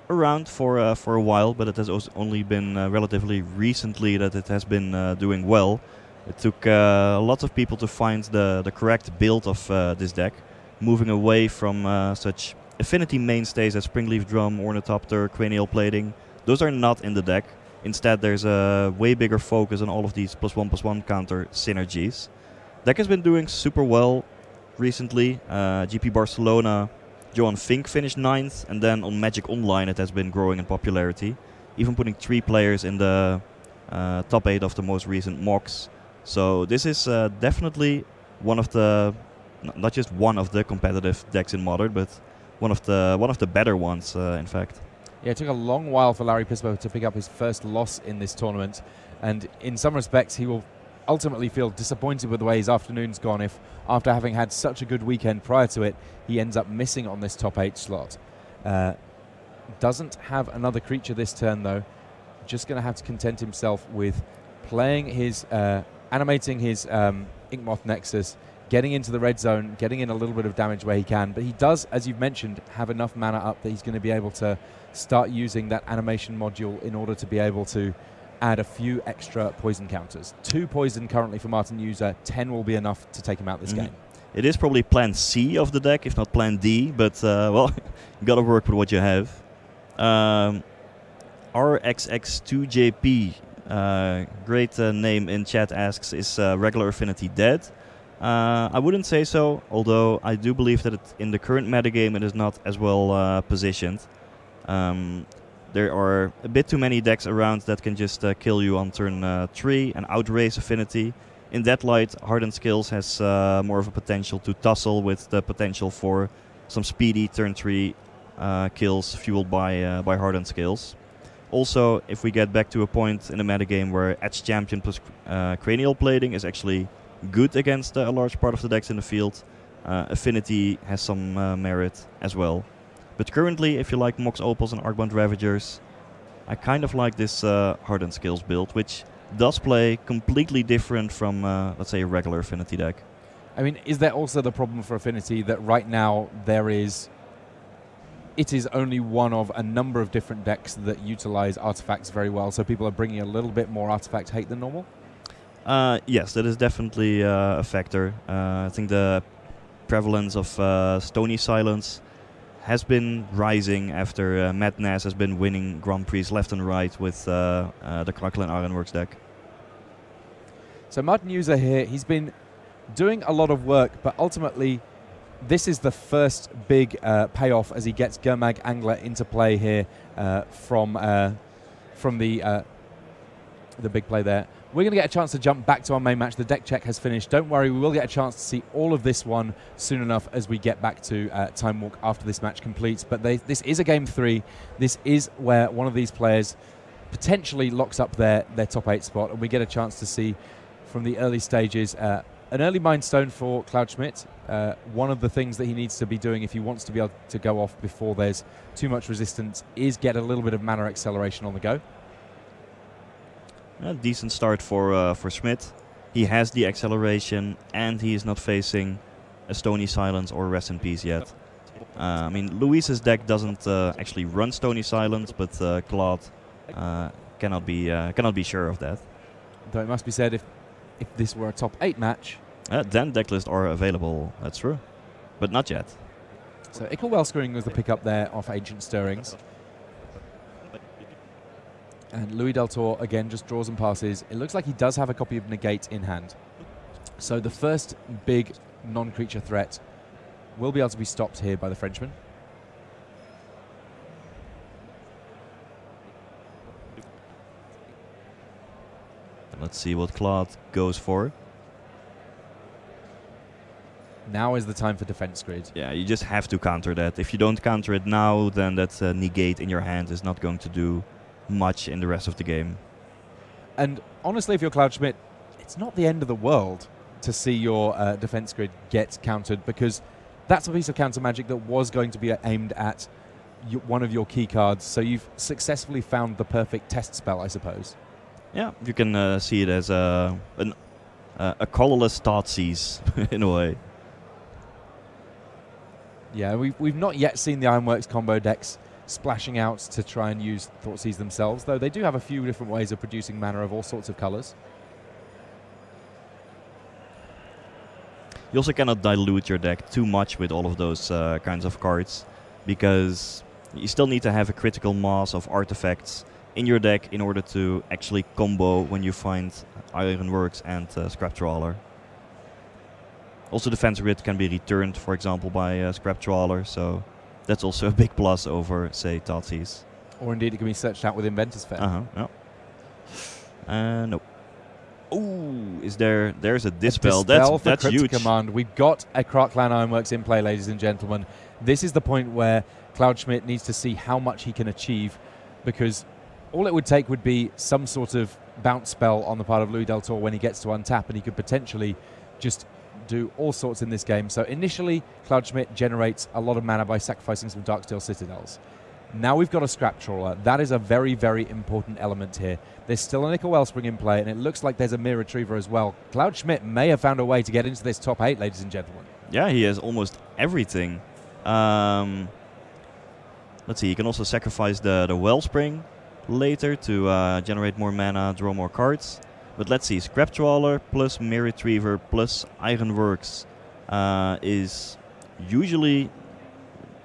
Speaker 2: around for a while, but it has only been relatively recently that it has been doing well. It took lots of people to find the correct build of this deck, moving away from such affinity mainstays as Springleaf Drum, Ornithopter, Cranial Plating. Those are not in the deck. Instead, there's a way bigger focus on all of these +1/+1 counter synergies. Deck has been doing super well recently. GP Barcelona, Johan Fink finished 9th, and then on Magic Online it has been growing in popularity, even putting 3 players in the top 8 of the most recent mocks. So this is definitely one of the, not just one of the competitive decks in Modern, but one of the better ones, in fact.
Speaker 1: Yeah, it took a long while for Larry Pispa to pick up his first loss in this tournament, and in some respects he will ultimately feel disappointed with the way his afternoon's gone if, after having had such a good weekend prior to it, he ends up missing on this top 8 slot. Doesn't have another creature this turn though, just going to have to content himself with playing his, animating his Inkmoth Nexus, getting into the red zone, getting in a little bit of damage where he can, but he does, as you've mentioned, have enough mana up that he's going to be able to start using that animation module in order to be able to add a few extra poison counters. 2 poison currently for Martin User, 10 will be enough to take him out this game.
Speaker 2: It is probably plan C of the deck, if not plan D, but well, you gotta work with what you have. RXX2JP, great name in chat, asks, is regular affinity dead? I wouldn't say so, although I do believe that in the current metagame it is not as well positioned. There are a bit too many decks around that can just kill you on turn 3 and outrace affinity. In that light, Hardened Skills has more of a potential to tussle with the potential for some speedy turn 3 kills fueled by Hardened Skills. Also, if we get back to a point in the metagame where Edge Champion plus Cranial Plating is actually good against a large part of the decks in the field, Affinity has some merit as well. But currently, if you like Mox Opals and Arcbound Ravagers, I kind of like this Hardened Skills build, which does play completely different from, let's say, a regular Affinity deck.
Speaker 1: I mean, is there also the problem for Affinity that right now it is only one of a number of different decks that utilize artifacts very well, so people are bringing a little bit more artifact hate than normal?
Speaker 2: Yes, that is definitely a factor. I think the prevalence of Stony Silence has been rising after Matt Nass has been winning Grand Prix left and right with the Kraken Ironworks deck.
Speaker 1: So Martin User here, he's been doing a lot of work, but ultimately this is the first big payoff as he gets Gurmag Angler into play here from the big play there. We're going to get a chance to jump back to our main match. The deck check has finished. Don't worry, we will get a chance to see all of this one soon enough as we get back to Time Walk after this match completes. But this is a game 3. This is where one of these players potentially locks up their top 8 spot, and we get a chance to see from the early stages an early Mind Stone for Cloud Schmidt. One of the things that he needs to be doing if he wants to be able to go off before there's too much resistance is get a little bit of mana acceleration on the go.
Speaker 2: A decent start for Schmidt. He has the acceleration and he is not facing a Stony Silence or Rest in Peace yet. I mean, Luis's deck doesn't actually run Stony Silence, but Claude cannot be sure of that.
Speaker 1: Though it must be said, if this were a top 8 match,
Speaker 2: then decklists are available, that's true. But not yet.
Speaker 1: So Ickle Wellspring was the pickup there off Ancient Stirrings. And Louis Del Toro, again, just draws and passes. It looks like he does have a copy of Negate in hand. So the first big non-creature threat will be able to be stopped here by the Frenchman.
Speaker 2: Let's see what Claude goes for.
Speaker 1: Now is the time for defense grid.
Speaker 2: Yeah, you just have to counter that. If you don't counter it now, then that negate in your hand is not going to do much in the rest of the game.
Speaker 1: And honestly, if you're Cloud Schmidt, it's not the end of the world to see your defense grid get countered, because that's a piece of counter magic that was going to be aimed at one of your key cards. So you've successfully found the perfect test spell, I suppose.
Speaker 2: Yeah, you can see it as a colorless Thoughtseize in a way.
Speaker 1: Yeah, we've not yet seen the Ironworks combo decks splashing out to try and use Thoughtseize themselves, though they do have a few different ways of producing mana of all sorts of colors.
Speaker 2: You also cannot dilute your deck too much with all of those kinds of cards, because you still need to have a critical mass of artifacts in your deck in order to actually combo when you find Ironworks and Scrap Trawler. Also, Defense Grid can be returned, for example, by Scrap Trawler, so that's also a big plus over, say, Thoughtseize.
Speaker 1: Or indeed, it can be searched out with Inventor's Fair.
Speaker 2: No. Ooh, there's a Dispel.
Speaker 1: Dispel
Speaker 2: That's
Speaker 1: for
Speaker 2: huge.
Speaker 1: Command. We've got a Krark-Clan Ironworks in play, ladies and gentlemen. This is the point where Cloud Schmidt needs to see how much he can achieve, because all it would take would be some sort of bounce spell on the part of Louis Del Toro when he gets to untap, and he could potentially just do all sorts in this game. So initially, Cloud Schmidt generates a lot of mana by sacrificing some Darksteel Citadels. Now we've got a Scrap Trawler. That is a very, very important element here. There's still a Nickel Wellspring in play, and it looks like there's a Mirror Retriever as well. Cloud Schmidt may have found a way to get into this top 8, ladies and gentlemen.
Speaker 2: Yeah, he has almost everything. Let's see, he can also sacrifice the Wellspring later to generate more mana, draw more cards. But let's see, Scrap Trawler plus Mirror Retriever plus Ironworks is usually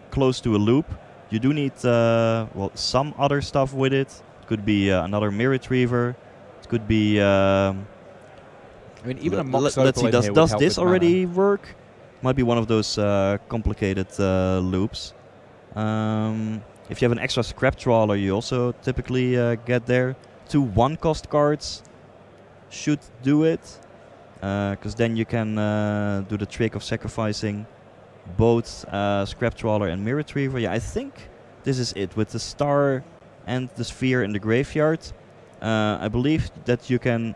Speaker 2: close to a loop. You do need well, some other stuff with it. It could be another Mirror Retriever. It could be... I
Speaker 1: mean, even a Mox
Speaker 2: let's see,
Speaker 1: Opal
Speaker 2: does this already work? Might be one of those complicated loops. If you have an extra Scrap Trawler, you also typically get there. 2 1-cost cards should do it, because then you can do the trick of sacrificing both Scrap Trawler and Mirror Retriever. Yeah, I think this is it. With the star and the sphere in the graveyard, I believe that you can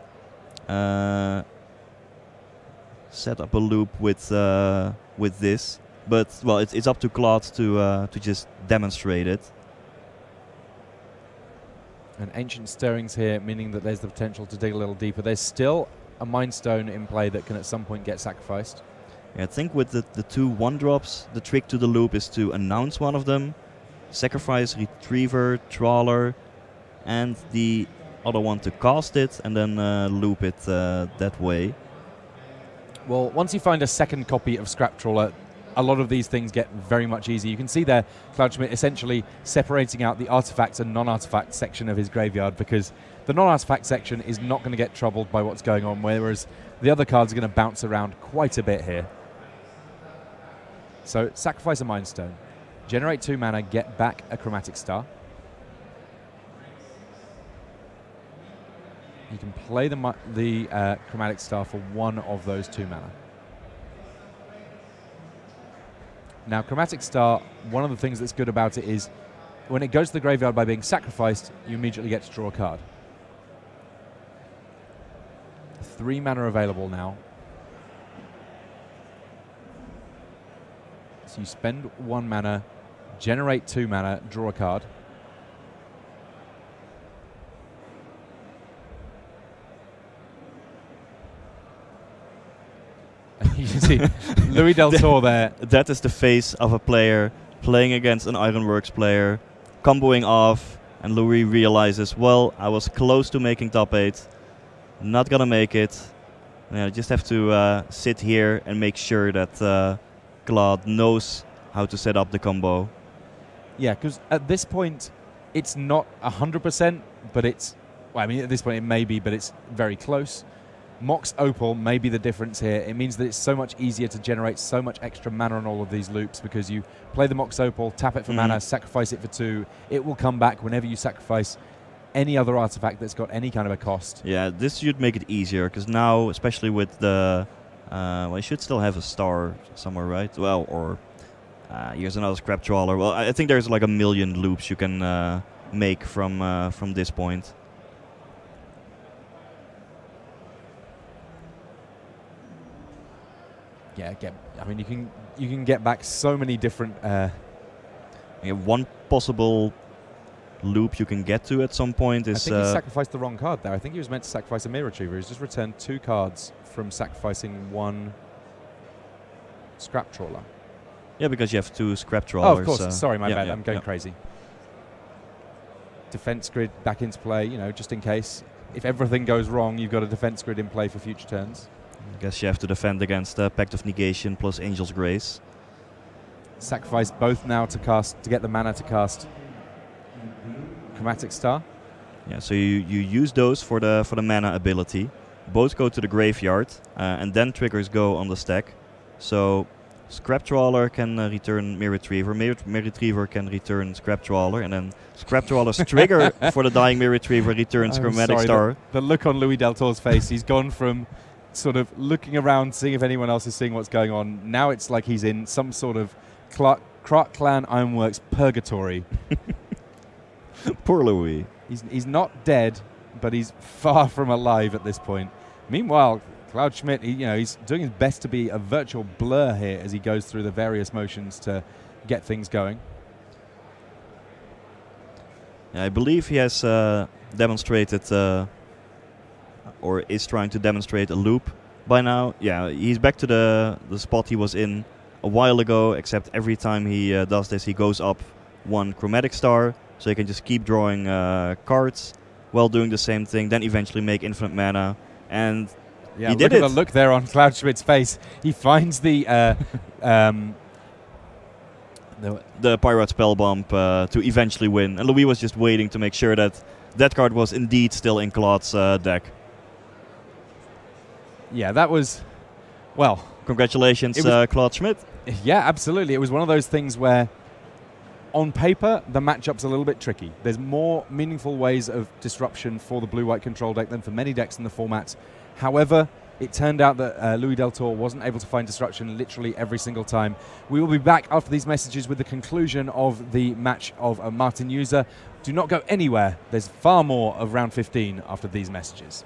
Speaker 2: set up a loop with this. But, well, it's up to Claude to just demonstrate it.
Speaker 1: And Ancient Stirrings here, meaning that there's the potential to dig a little deeper. There's still a Mind Stone in play that can at some point get sacrificed.
Speaker 2: Yeah, I think with the 2 1-drops, the trick to the loop is to announce one of them, sacrifice Retriever, Trawler, and the other one to cast it, and then loop it that way.
Speaker 1: Well, once you find a second copy of Scrap Trawler, a lot of these things get very much easier. You can see there, Cloud Schmidt essentially separating out the artifacts and non-artifact section of his graveyard, because the non-artifact section is not going to get troubled by what's going on, whereas the other cards are going to bounce around quite a bit here. So sacrifice a Mind Stone, generate 2 mana, get back a Chromatic Star. You can play the Chromatic Star for 1 of those 2 mana. Now, Chromatic Star, one of the things that's good about it is when it goes to the graveyard by being sacrificed, you immediately get to draw a card. 3 mana available now. So you spend 1 mana, generate 2 mana, draw a card. You can see Louis Del Toro there.
Speaker 2: That is the face of a player playing against an Ironworks player, comboing off, and Louis realizes, well, I was close to making top 8, not gonna make it. I just have to sit here and make sure that Claude knows how to set up the combo.
Speaker 1: Yeah, because at this point, it's not 100%, but it's... Well, I mean, at this point it may be, but it's very close. Mox Opal may be the difference here. It means that it's so much easier to generate so much extra mana on all of these loops because you play the Mox Opal, tap it for mana, sacrifice it for 2. It will come back whenever you sacrifice any other artifact that's got any kind of a cost.
Speaker 2: Yeah, this should make it easier because now, especially with the... well, you should still have a star somewhere, right? Well, or... here's another scrap trawler. Well, I think there's like a million loops you can make from this point.
Speaker 1: Yeah, I mean, you can get back so many different...
Speaker 2: One possible loop you can get to at some point is...
Speaker 1: I think he sacrificed the wrong card there. I think he was meant to sacrifice a Mirror Retriever. He's just returned 2 cards from sacrificing 1 scrap trawler.
Speaker 2: Yeah, because you have 2 scrap trawlers.
Speaker 1: Oh, of course. Sorry, my bad. I'm going crazy. Defense grid back into play, you know, just in case. If everything goes wrong, you've got a defense grid in play for future turns.
Speaker 2: I guess you have to defend against Pact of Negation plus Angel's Grace.
Speaker 1: Sacrifice both now to get the mana to cast Chromatic Star.
Speaker 2: Yeah, so you use those for the mana ability. Both go to the graveyard, and then triggers go on the stack. So Scrap Trawler can return Mirror Retriever. Mirror Retriever can return Scrap Trawler, and then Scrap Trawler's trigger for the dying Mirror Retriever returns Chromatic Star.
Speaker 1: The look on Louis Del Tor's face, he's gone from sort of looking around, seeing if anyone else is seeing what's going on. Now it's like he's in some sort of Clark Clan Ironworks purgatory.
Speaker 2: Poor Louis.
Speaker 1: He's not dead, but he's far from alive at this point. Meanwhile, Cloud Schmidt, he's doing his best to be a virtual blur here as he goes through the various motions to get things going.
Speaker 2: Yeah, I believe he has demonstrated, or is trying to demonstrate a loop by now. Yeah, he's back to the spot he was in a while ago, except every time he does this, he goes up 1 Chromatic Star, so he can just keep drawing cards while doing the same thing, then eventually make infinite mana. And
Speaker 1: yeah,
Speaker 2: he did
Speaker 1: look
Speaker 2: it.
Speaker 1: at the look there on Cloud Schmidt's face. He finds the
Speaker 2: Pirate Spellbomb to eventually win. And Louis was just waiting to make sure that that card was indeed still in Claude's deck.
Speaker 1: Yeah, that was, well...
Speaker 2: Congratulations, Claude Schmidt.
Speaker 1: Yeah, absolutely. It was one of those things where, on paper, the matchup's a little bit tricky. There's more meaningful ways of disruption for the blue-white control deck than for many decks in the format. However, it turned out that Louis Del Tor wasn't able to find disruption literally every single time. We will be back after these messages with the conclusion of the match of Martin User. Do not go anywhere. There's far more of round 15 after these messages.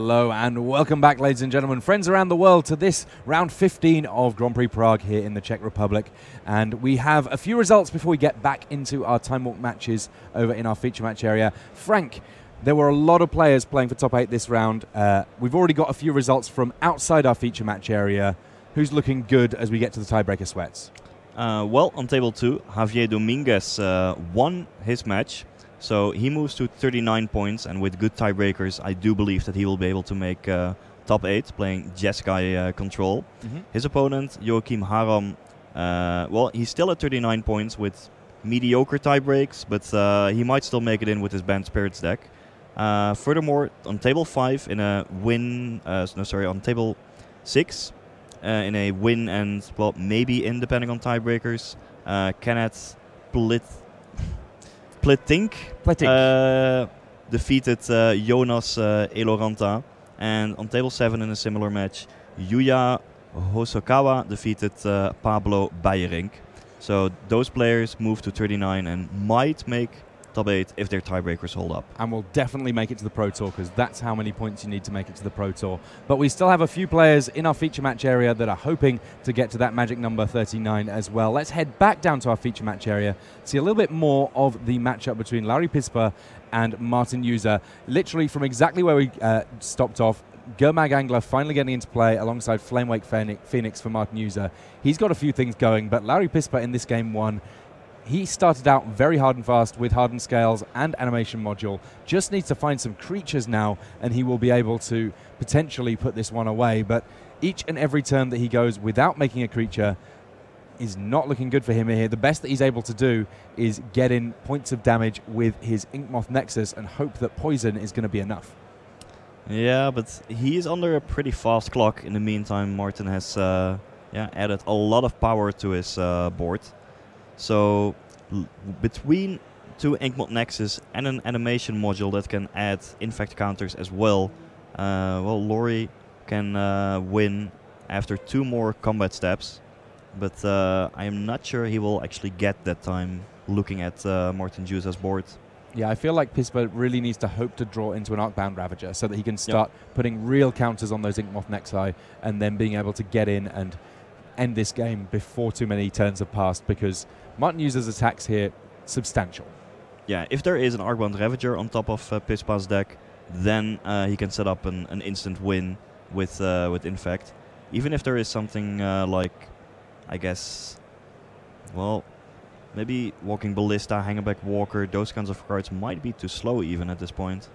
Speaker 1: Hello and welcome back, ladies and gentlemen, friends around the world, to this round 15 of Grand Prix Prague here in the Czech Republic. And we have a few results before we get back into our time walk matches over in our feature match area. Frank, there were a lot of players playing for top 8 this round. We've already got a few results from outside our feature match area. Who's looking good as we get to the tiebreaker sweats?
Speaker 2: Well, on table 2, Javier Dominguez won his match. So he moves to 39 points, and with good tiebreakers, I do believe that he will be able to make top 8, playing Jeskai control. His opponent, Joachim Haram, well, he's still at 39 points with mediocre tiebreaks, but he might still make it in with his Banned Spirits deck. Furthermore, on table 5, in a win, on table 6, in a win and, well, maybe in, depending on tiebreakers, Kenneth Pletink defeated Jonas Eloranta. And on table 7 in a similar match, Yuya Hosokawa defeated Pablo Bayerink. So those players move to 39 and might make top 8 if their tiebreakers hold up.
Speaker 1: And will definitely make it to the Pro Tour, because that's how many points you need to make it to the Pro Tour. But we still have a few players in our feature match area that are hoping to get to that magic number 39 as well. Let's head back down to our feature match area, see a little bit more of the matchup between Larry Pispa and Martin User. Literally from exactly where we stopped off, Germag Angler finally getting into play alongside Flamewake Phoenix for Martin User. He's got a few things going, but Larry Pispa in this game won. He started out very hard and fast with Hardened Scales and Animation Module. Just needs to find some creatures now, and he will be able to potentially put this one away. But each and every turn that he goes without making a creature is not looking good for him here. The best that he's able to do is get in points of damage with his Inkmoth Nexus and hope that poison is going to be enough.
Speaker 2: Yeah, but he is under a pretty fast clock. In the meantime, Martin has added a lot of power to his board. So between 2 Inkmoth Nexus and an animation module that can add infect counters as well, Laurie can win after 2 more combat steps. But I am not sure he will actually get that time looking at Martin Juza's board.
Speaker 1: Yeah, I feel like Pispa really needs to hope to draw into an Arcbound Ravager so that he can start putting real counters on those Inkmoth Nexi and then being able to get in and end this game before too many turns have passed, because Martin User's attacks here substantial.
Speaker 2: Yeah, if there is an Arcbound Ravager on top of Pispa's deck, then he can set up an instant win with Infect. Even if there is something like, I guess, well, maybe Walking Ballista, Hangback Walker, those kinds of cards might be too slow even at this point.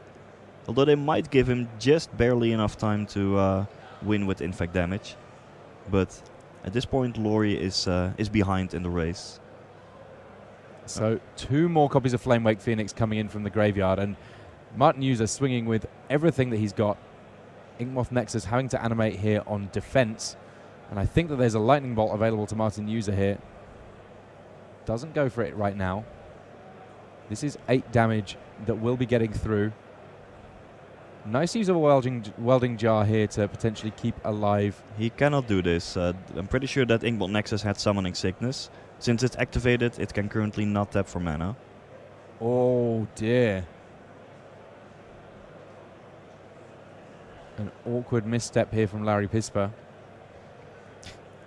Speaker 2: Although they might give him just barely enough time to win with Infect damage. But at this point, Laurie is behind in the race.
Speaker 1: So 2 more copies of Flamewake Phoenix coming in from the graveyard, and Martin User swinging with everything that he's got. Inkmoth Nexus having to animate here on defense, and I think that there's a Lightning Bolt available to Martin User here. Doesn't go for it right now. This is 8 damage that will be getting through. Nice use of a welding jar here to potentially keep alive.
Speaker 2: He cannot do this. I'm pretty sure that Inkmoth Nexus had Summoning Sickness. Since it's activated, it can currently not tap for mana.
Speaker 1: Oh dear. An awkward misstep here from Larry Pispa.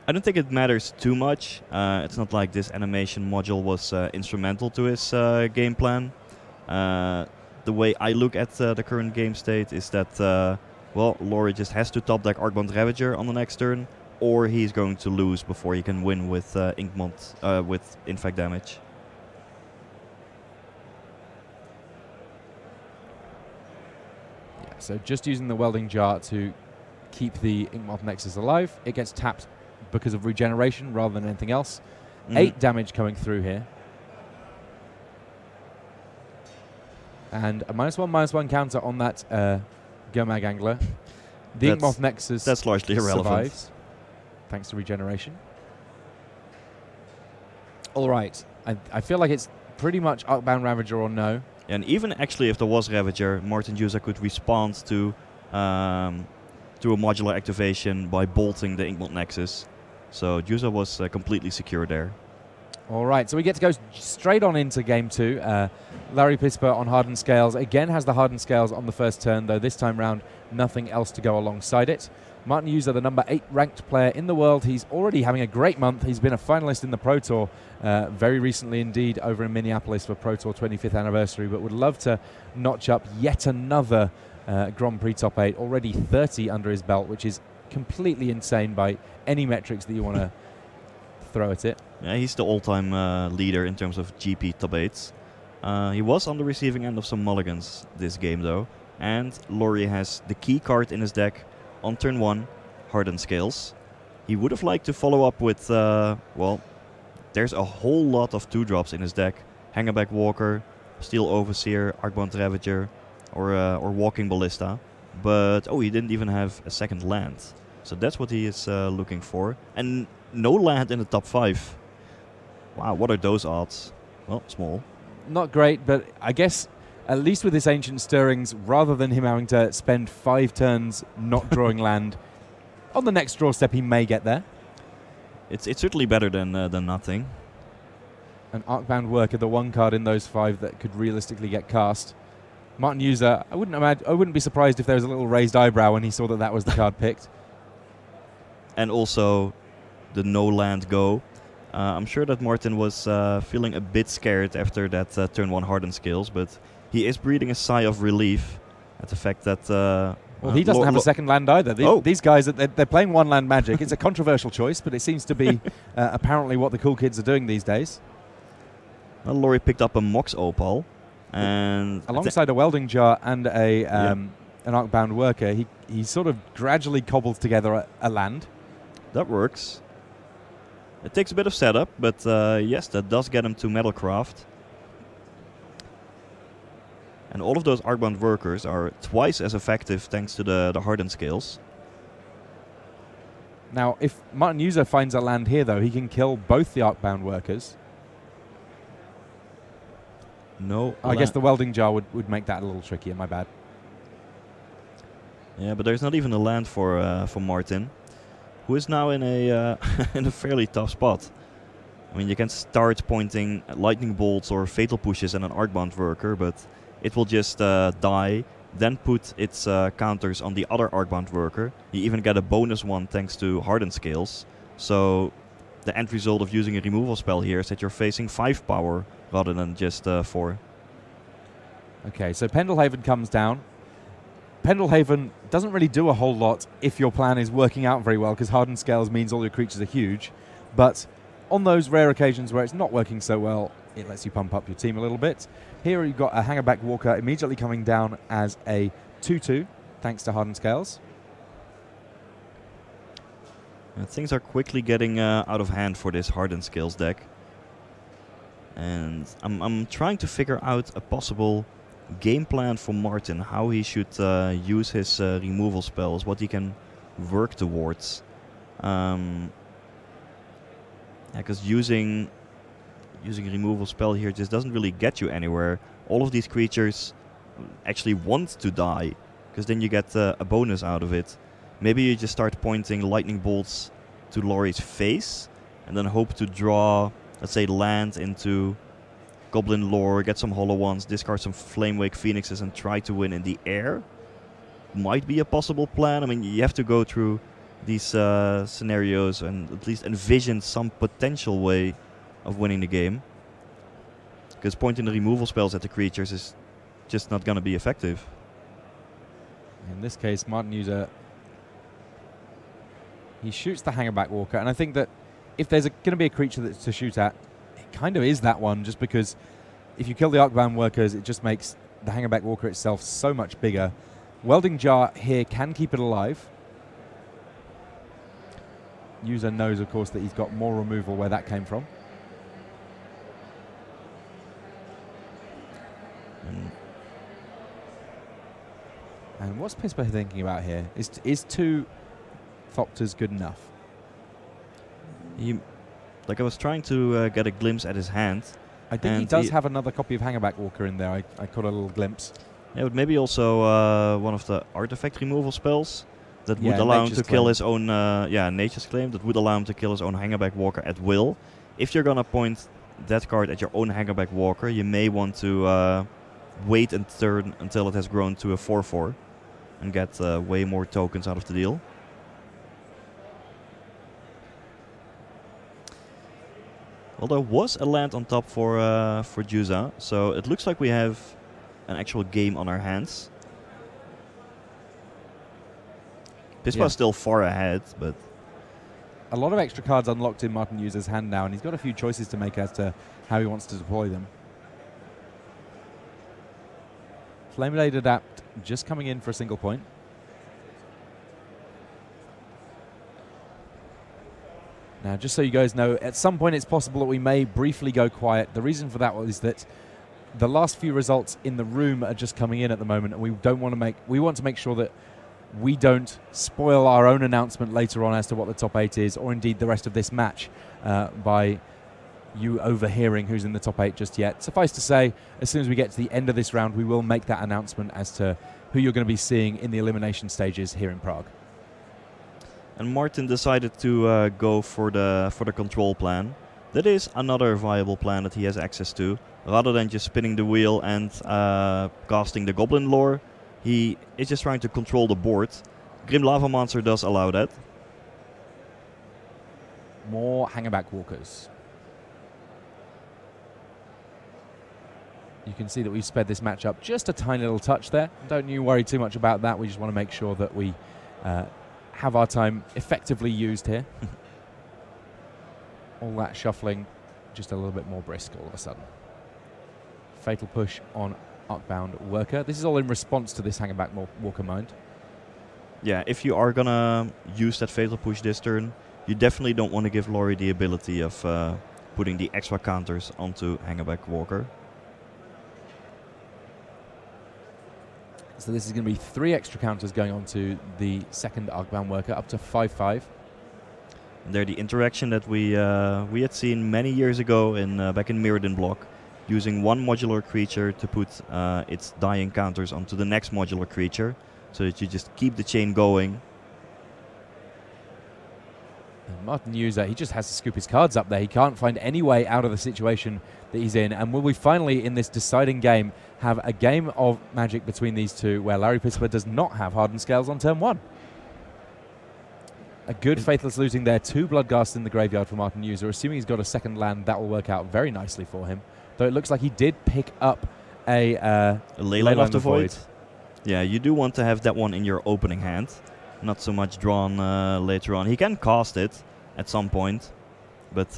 Speaker 2: I don't think it matters too much. It's not like this animation module was instrumental to his game plan. The way I look at the current game state is that, well, Laurie just has to top deck Arcbound Ravager on the next turn, or he's going to lose before he can win with Inkmoth, with Infect damage.
Speaker 1: Yeah, so just using the welding jar to keep the Inkmoth Nexus alive. It gets tapped because of regeneration rather than anything else. 8 damage coming through here. And a -1/-1 counter on that Germag Angler. The Inkmoth Nexus
Speaker 2: that's largely irrelevant.
Speaker 1: Survives, thanks to regeneration. All right. I feel like it's pretty much Arcbound Ravager or no.
Speaker 2: And even actually if there was Ravager, Martin Juza could respond to a modular activation by bolting the Inkmoth Nexus. So Juza was completely secure there.
Speaker 1: All right, so we get to go straight on into game 2. Larry Pisper on Hardened Scales. Again has the Hardened Scales on the first turn, though this time round nothing else to go alongside it. Martin User, the number 8 ranked player in the world. He's already having a great month. He's been a finalist in the Pro Tour very recently indeed over in Minneapolis for Pro Tour 25th anniversary, but would love to notch up yet another Grand Prix top 8. Already 30 under his belt, which is completely insane by any metrics that you want to throw at it.
Speaker 2: Yeah, he's the all-time leader in terms of GP top 8s. He was on the receiving end of some mulligans this game though, and Laurie has the key card in his deck on turn 1, Hardened Scales. He would have liked to follow up with, well, there's a whole lot of 2-drops in his deck. Hangerback Walker, Steel Overseer, Arcbound Ravager, or Walking Ballista. But, oh, he didn't even have a second land. So that's what he is looking for. And no land in the top 5. Wow, what are those odds? Well, small.
Speaker 1: Not great, but I guess at least with this Ancient Stirrings, rather than him having to spend 5 turns not drawing land, on the next draw step he may get there.
Speaker 2: It's certainly better than nothing.
Speaker 1: An Arcbound Worker, the one card in those 5 that could realistically get cast. Martin User, I wouldn't be surprised if there was a little raised eyebrow when he saw that that was the card picked.
Speaker 2: And also the no land go. I'm sure that Martin was feeling a bit scared after that turn 1 Hardened Scales, but he is breathing a sigh of relief at the fact that...
Speaker 1: well, he doesn't have a second land either. These guys, they're playing one land Magic. It's a controversial choice, but it seems to be apparently what the cool kids are doing these days.
Speaker 2: Well, Laurie picked up a Mox Opal. And
Speaker 1: alongside a Welding Jar and an Arcbound Worker, he sort of gradually cobbles together a land.
Speaker 2: That works. It takes a bit of setup, but yes, that does get him to Metalcraft. And all of those Arcbound Workers are twice as effective thanks to the Hardened Scales.
Speaker 1: Now, if Martin User finds a land here, though, he can kill both the Arcbound Workers.
Speaker 2: No.
Speaker 1: I guess the Welding Jar would make that a little trickier, my bad.
Speaker 2: Yeah, but there's not even a land for Martin, who is now in a in a fairly tough spot. I mean, you can start pointing lightning bolts or fatal pushes at an Arcbound Worker, but it will just die, then put its counters on the other Arcbound Worker. You even get a bonus one thanks to Hardened Scales. So the end result of using a removal spell here is that you're facing 5 power rather than just 4.
Speaker 1: Okay, so Pendelhaven comes down. Pendelhaven doesn't really do a whole lot if your plan is working out very well, because Hardened Scales means all your creatures are huge. But on those rare occasions where it's not working so well, it lets you pump up your team a little bit. Here you've got a Hangerback Walker immediately coming down as a 2-2, thanks to Hardened Scales.
Speaker 2: Things are quickly getting out of hand for this Hardened Scales deck. And I'm trying to figure out a possible game plan for Martin, how he should use his removal spells, what he can work towards. Because using a removal spell here just doesn't really get you anywhere. All of these creatures actually want to die, because then you get a bonus out of it. Maybe you just start pointing lightning bolts to Laurie's face, and then hope to draw, let's say, land into Goblin Lore, get some hollow ones, discard some Flamewake Phoenixes, and try to win in the air. Might be a possible plan. I mean, you have to go through these scenarios and at least envision some potential way of winning the game. Because pointing the removal spells at the creatures is just not going to be effective.
Speaker 1: In this case, Martin User, he shoots the Hangerback Walker, and I think that if there's going to be a creature that's to shoot at, it kind of is that one, just because if you kill the Arcbound Workers, it just makes the Hangerback Walker itself so much bigger. Welding Jar here can keep it alive. User knows, of course, that he's got more removal where that came from. And what's Pisper thinking about here? Is 2 Thopters good enough?
Speaker 2: Like, I was trying to get a glimpse at his hand.
Speaker 1: I think he does have another copy of Hangerback Walker in there. I caught a little glimpse.
Speaker 2: Yeah, but maybe also one of the artifact removal spells that would allow him to kill his own Nature's Claim, that would allow him to kill his own Hangerback Walker at will. if you're gonna point that card at your own Hangerback Walker, you may want to wait and turn until it has grown to a 4/4 and get way more tokens out of the deal. Well, there was a land on top for Juza, so it looks like we have an actual game on our hands. Pispa is still far ahead, but
Speaker 1: a lot of extra cards unlocked in Martin User's hand now, and he's got a few choices to make as to how he wants to deploy them. Flameblade Adapt just coming in for a single point. Now, just so you guys know, at some point it's possible that we may briefly go quiet. The reason for that is that the last few results in the room are just coming in at the moment, and we want to make sure that we don't spoil our own announcement later on as to what the top 8 is, or indeed the rest of this match, by you overhearing who's in the top 8 just yet. Suffice to say, as soon as we get to the end of this round, we will make that announcement as to who you're going to be seeing in the elimination stages here in Prague.
Speaker 2: And Martin decided to go for the control plan. That is another viable plan that he has access to. Rather than just spinning the wheel and casting the Goblin Lore, he is just trying to control the board. Grim Lava Monster does allow that.
Speaker 1: More Hangerback Walkers. You can see that we've sped this match up just a tiny little touch there. Don't you worry too much about that. We just want to make sure that we have our time effectively used here. All that shuffling, just a little bit more brisk all of a sudden. Fatal Push on Arcbound Worker. This is all in response to this Hangerback Walker mind.
Speaker 2: Yeah, if you are gonna use that Fatal Push this turn, you definitely don't want to give Laurie the ability of putting the extra counters onto Hangerback Walker.
Speaker 1: So this is going to be 3 extra counters going on to the second Arcbound Worker, up to 5/5.
Speaker 2: And they're the interaction that we had seen many years ago in back in Mirrodin block, using one modular creature to put its dying counters onto the next modular creature, so that you just keep the chain going.
Speaker 1: And Martin User, he just has to scoop his cards up there. He can't find any way out of the situation that he's in. And will we finally, in this deciding game, have a game of Magic between these two where Larry Pispa does not have Hardened Scales on turn 1? A good Faithless Looting there. 2 Bloodghasts in the graveyard for Martin User. Assuming he's got a second land, that will work out very nicely for him. Though it looks like he did pick up a
Speaker 2: Leyline of the Void. Yeah, you do want to have that one in your opening hand. Not so much drawn later on. He can cast it at some point, but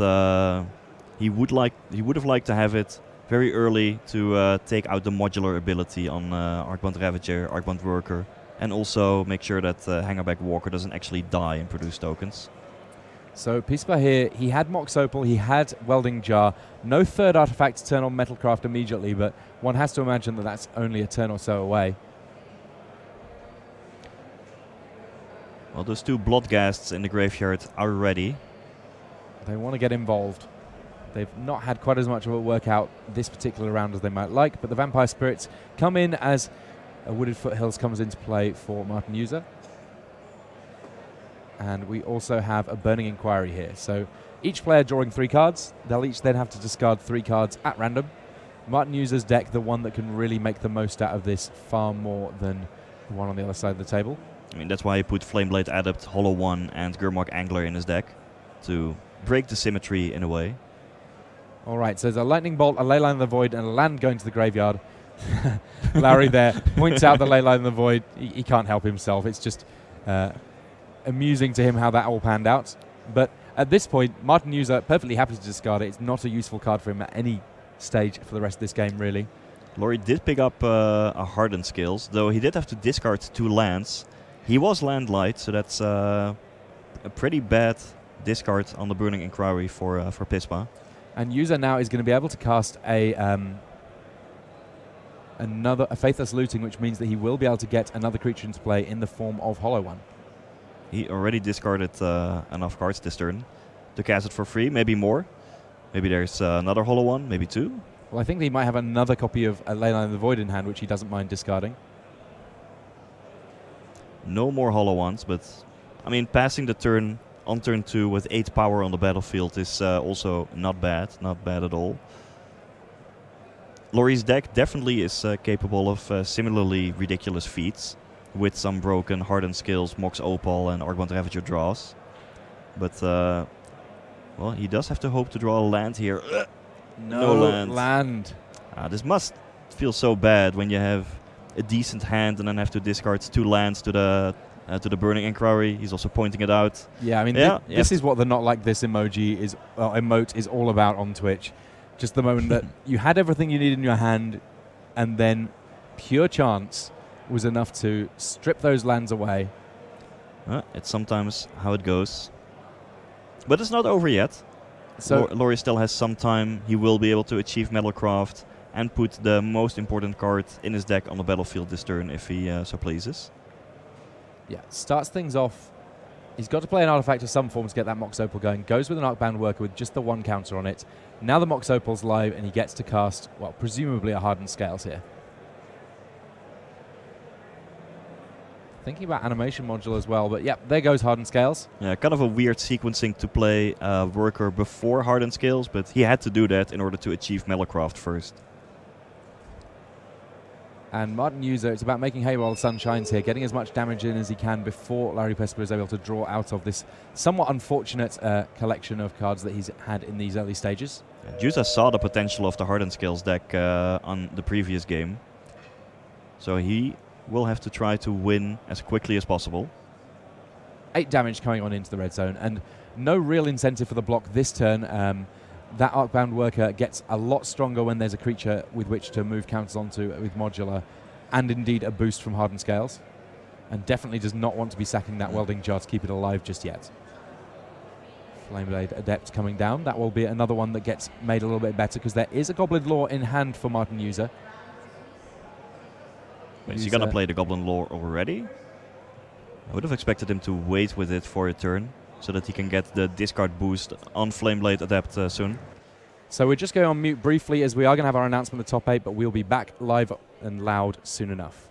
Speaker 2: he would have liked to have it very early to take out the modular ability on Arcbound Ravager, Arcbound Worker, and also make sure that Hangerback Walker doesn't actually die and produce tokens.
Speaker 1: So Pispa here, he had Mox Opal, he had Welding Jar, no third artifact to turn on Metalcraft immediately, but one has to imagine that that's only a turn or so away.
Speaker 2: Well, those 2 Bloodghasts in the graveyard are ready.
Speaker 1: They want to get involved. They've not had quite as much of a workout this particular round as they might like, but the Vampire Spirits come in as a Wooded Foothills comes into play for Martin User. And we also have a Burning Inquiry here. So each player drawing 3 cards. They'll each then have to discard 3 cards at random. Martin User's deck, the one that can really make the most out of this far more than the one on the other side of the table.
Speaker 2: I mean, that's why he put Flameblade Adept, Hollow One, and Gurmag Angler in his deck, to break the symmetry in a way.
Speaker 1: All right, so there's a Lightning Bolt, a Leyline of the Void, and a land going to the graveyard. Larry there points out the Leyline of the Void. He can't help himself. It's just amusing to him how that all panned out. But at this point, Martin User perfectly happy to discard it. It's not a useful card for him at any stage for the rest of this game, really.
Speaker 2: Laurie did pick up a Hardened Scales, though he did have to discard 2 lands. He was land-light, so that's a pretty bad discard on the Burning Inquiry for Pispa.
Speaker 1: And User now is going to be able to cast a Faithless Looting, which means that he will be able to get another creature into play in the form of Hollow One.
Speaker 2: He already discarded enough cards this turn to cast it for free, maybe more. Maybe there's another Hollow One, maybe 2.
Speaker 1: Well, I think he might have another copy of a Leyline of the Void in hand, which he doesn't mind discarding.
Speaker 2: No more Hollow Ones, but I mean, passing the turn on turn 2 with 8 power on the battlefield is also not bad at all. Laurie's deck definitely is capable of similarly ridiculous feats, with some broken Hardened skills, Mox Opal and Arcbound Ravager draws. But, well, he does have to hope to draw a land here.
Speaker 1: No land.
Speaker 2: This must feel so bad when you have a decent hand and then have to discard 2 lands to the Burning Inquiry. He's also pointing it out.
Speaker 1: Yeah, I mean, this is what the not like this emoji is, emote is all about on Twitch. Just the moment that you had everything you needed in your hand, and then pure chance was enough to strip those lands away.
Speaker 2: It's sometimes how it goes. But it's not over yet. So Laurie still has some time. He will be able to achieve Metalcraft and put the most important card in his deck on the battlefield this turn if he so pleases.
Speaker 1: Yeah, starts things off. He's got to play an artifact of some form to get that Mox Opal going. Goes with an Arcbound Worker with just the 1 counter on it. Now the Mox Opal's live and he gets to cast, well, presumably a Hardened Scales here. Thinking about animation module as well, but yeah, there goes Hardened Scales.
Speaker 2: Yeah, kind of a weird sequencing to play Worker before Hardened Scales, but he had to do that in order to achieve Metalcraft first.
Speaker 1: And Martin User, it's about making hay while the sun shines here, getting as much damage in as he can before Larry Pesper is able to draw out of this somewhat unfortunate collection of cards that he's had in these early stages.
Speaker 2: Juza saw the potential of the Hardened Scales deck on the previous game, so he will have to try to win as quickly as possible.
Speaker 1: 8 damage coming on into the red zone, and no real incentive for the block this turn. That Arcbound Worker gets a lot stronger when there's a creature with which to move counters onto with Modular, and indeed a boost from Hardened Scales. And definitely does not want to be sacking that Welding Jar to keep it alive just yet. Flameblade Adept coming down. That will be another one that gets made a little bit better because there is a Goblin Lore in hand for Martin User.
Speaker 2: Wait, is he going to play the Goblin Lore already? I would have expected him to wait with it for a turn, so that he can get the discard boost on Flameblade Adept soon.
Speaker 1: So we're just going on mute briefly as we are going to have our announcement of the top 8, but we'll be back live and loud soon enough.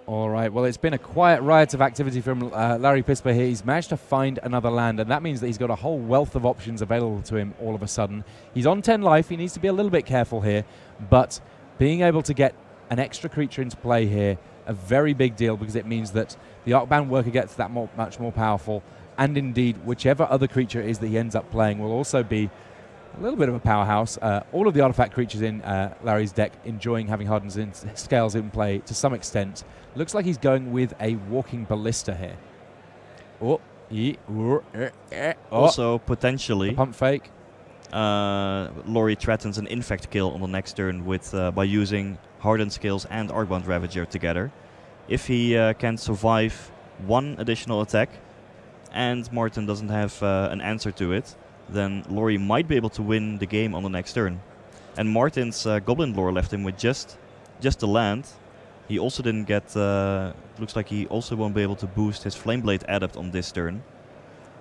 Speaker 1: All right, well, it's been a quiet riot of activity from Larry Pisper here. He's managed to find another land, and that means that he's got a whole wealth of options available to him all of a sudden. He's on 10 life. He needs to be a little bit careful here, but being able to get an extra creature into play here, a very big deal, because it means that the Arcbound Worker gets that much more powerful, and indeed, whichever other creature it is that he ends up playing will also be a little bit of a powerhouse. All of the artifact creatures in Larry's deck enjoying having Hardened Scales in play to some extent. Looks like he's going with a Walking Ballista here.
Speaker 2: Also, potentially,
Speaker 1: pump fake.
Speaker 2: Laurie threatens an infect kill on the next turn with by using Hardened Scales and Arcbound Ravager together. If he can survive 1 additional attack and Martin doesn't have an answer to it, then Laurie might be able to win the game on the next turn. And Martin's Goblin Lore left him with just the land. He also didn't get... looks like he also won't be able to boost his Flameblade Adept on this turn.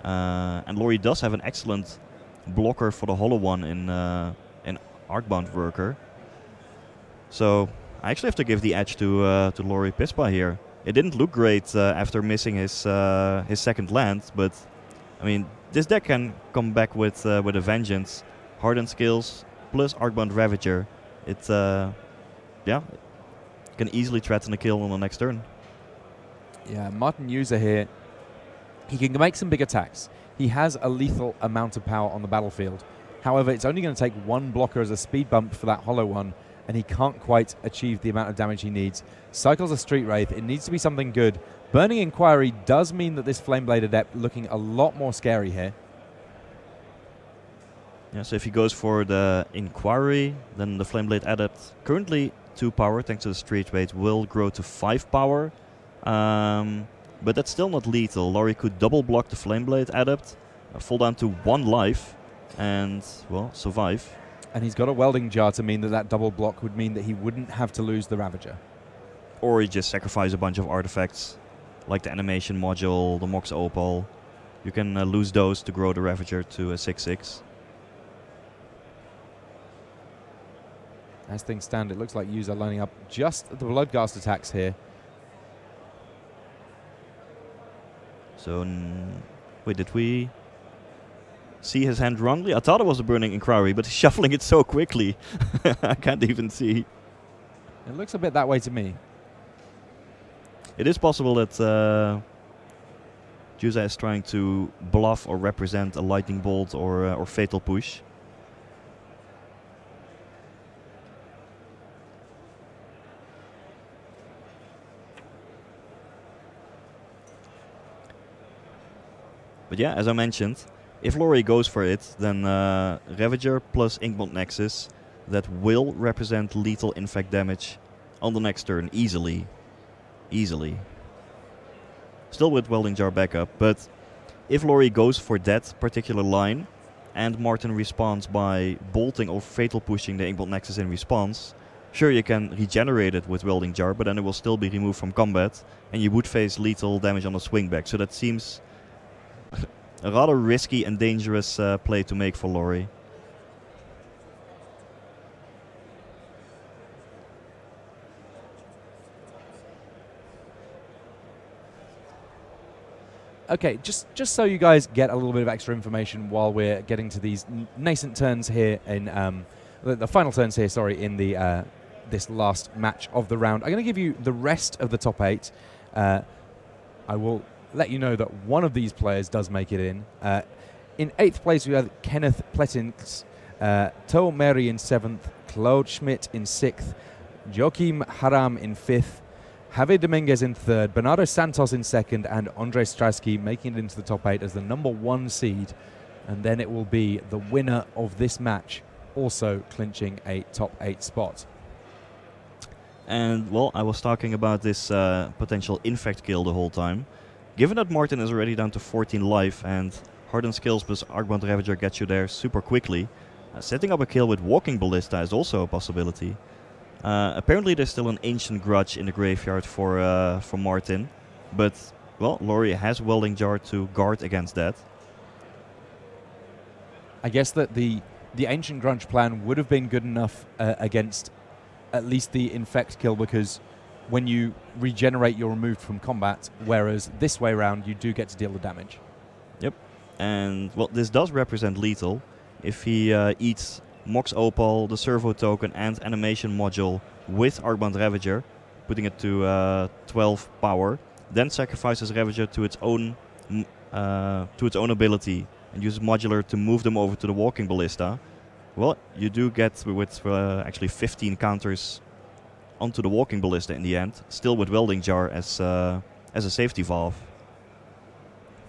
Speaker 2: And Laurie does have an excellent blocker for the Hollow One in Arcbound Worker. So I actually have to give the edge to Laurie Pispa here. It didn't look great after missing his second land, but I mean, this deck can come back with a vengeance. Hardened Scales plus Arcbound Ravager. It can easily threaten a kill on the next turn.
Speaker 1: Yeah, Martin User here, he can make some big attacks. He has a lethal amount of power on the battlefield. However, it's only going to take 1 blocker as a speed bump for that Hollow One, and he can't quite achieve the amount of damage he needs. Cycles a Street Wraith. It needs to be something good. Burning Inquiry does mean that this Flameblade Adept looking a lot more scary here.
Speaker 2: Yeah, so if he goes for the Inquiry, then the Flameblade Adept, currently 2 power thanks to the Street Wraith, will grow to 5 power. But that's still not lethal. Laurie could double block the Flameblade Adept, fall down to 1 life, and, well, survive.
Speaker 1: And he's got a Welding Jar to mean that that double block would mean that he wouldn't have to lose the Ravager.
Speaker 2: Or he just sacrifices a bunch of artifacts, like the animation module, the Mox Opal. You can lose those to grow the Ravager to a 6/6.
Speaker 1: As things stand, it looks like Yous are lining up just the Bloodghast attacks here.
Speaker 2: So, wait, did we see his hand wrongly? I thought it was a Burning Inquiry, but he's shuffling it so quickly. I can't even see.
Speaker 1: It looks a bit that way to me.
Speaker 2: It is possible that Juza is trying to bluff or represent a Lightning Bolt or Fatal Push. But yeah, as I mentioned, if Laurie goes for it, then Ravager plus Inkmoth Nexus, that will represent lethal infect damage on the next turn, easily. Easily. Still with Welding Jar backup, but if Laurie goes for that particular line, and Martin responds by bolting or fatal pushing the Inkmoth Nexus in response, sure, you can regenerate it with Welding Jar, but then it will still be removed from combat, and you would face lethal damage on the swing back, so that seems a rather risky and dangerous play to make for Laurie.
Speaker 1: Okay, just so you guys get a little bit of extra information while we're getting to these nascent turns here in the final turns here, sorry, in the this last match of the round. I'm going to give you the rest of the top 8. I will let you know that one of these players does make it in. In 8th place, we have Kenneth Pletins, To Mary in 7th, Claude Schmidt in 6th, Joachim Haram in 5th, Javier Dominguez in 3rd, Bernardo Santos in 2nd, and Andrei Strasky making it into the top 8 as the number 1 seed. And then it will be the winner of this match also clinching a top 8 spot.
Speaker 2: And, well, I was talking about this potential infect kill the whole time. Given that Martin is already down to 14 life and Hardened Skills plus Arcbound Ravager gets you there super quickly, setting up a kill with Walking Ballista is also a possibility. Apparently there's still an Ancient Grudge in the graveyard for Martin, but, well, Laurie has Welding Jar to guard against that.
Speaker 1: I guess that the Ancient Grudge plan would have been good enough against at least the infect kill, because when you regenerate, you're removed from combat, whereas this way around, you do get to deal the damage.
Speaker 2: Yep. And, well, this does represent lethal. If he eats Mox Opal, the Servo Token, and Animation Module with Arcbound Ravager, putting it to 12 power, then sacrifices Ravager to its own ability and uses Modular to move them over to the Walking Ballista, well, you do get with actually 15 counters onto the Walking Ballista in the end, still with Welding Jar as a safety valve.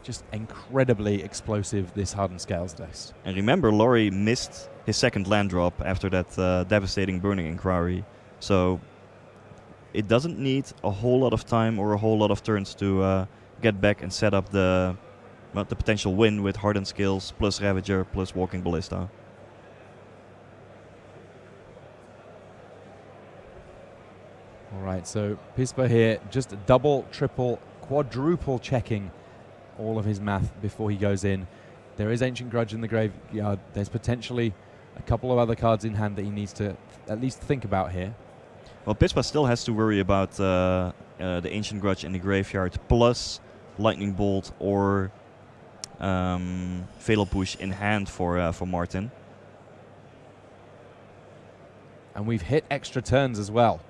Speaker 1: Just incredibly explosive, this Hardened Scales deck.
Speaker 2: And remember, Laurie missed his second land drop after that devastating Burning Inquiry, so it doesn't need a whole lot of time or a whole lot of turns to get back and set up the potential win with Hardened Scales plus Ravager plus Walking Ballista.
Speaker 1: Alright, so Pispa here just double, triple, quadruple checking all of his math before he goes in. There is Ancient Grudge in the graveyard. There's potentially a couple of other cards in hand that he needs to at least think about here.
Speaker 2: Well, Pispa still has to worry about the Ancient Grudge in the graveyard plus Lightning Bolt or Fatal Push in hand for Martin.
Speaker 1: And we've hit extra turns as well.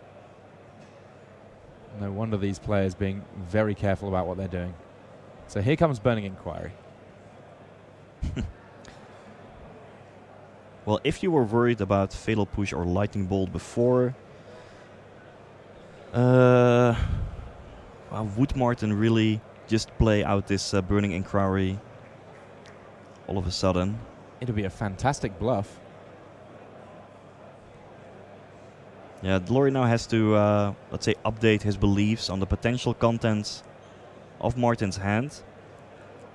Speaker 1: No wonder these players being very careful about what they're doing. So here comes Burning Inquiry.
Speaker 2: Well, if you were worried about Fatal Push or Lightning Bolt before, would Martin really just play out this Burning Inquiry all of a sudden?
Speaker 1: It'll be a fantastic bluff.
Speaker 2: Yeah, Laurie now has to, let's say, update his beliefs on the potential contents of Martin's hand,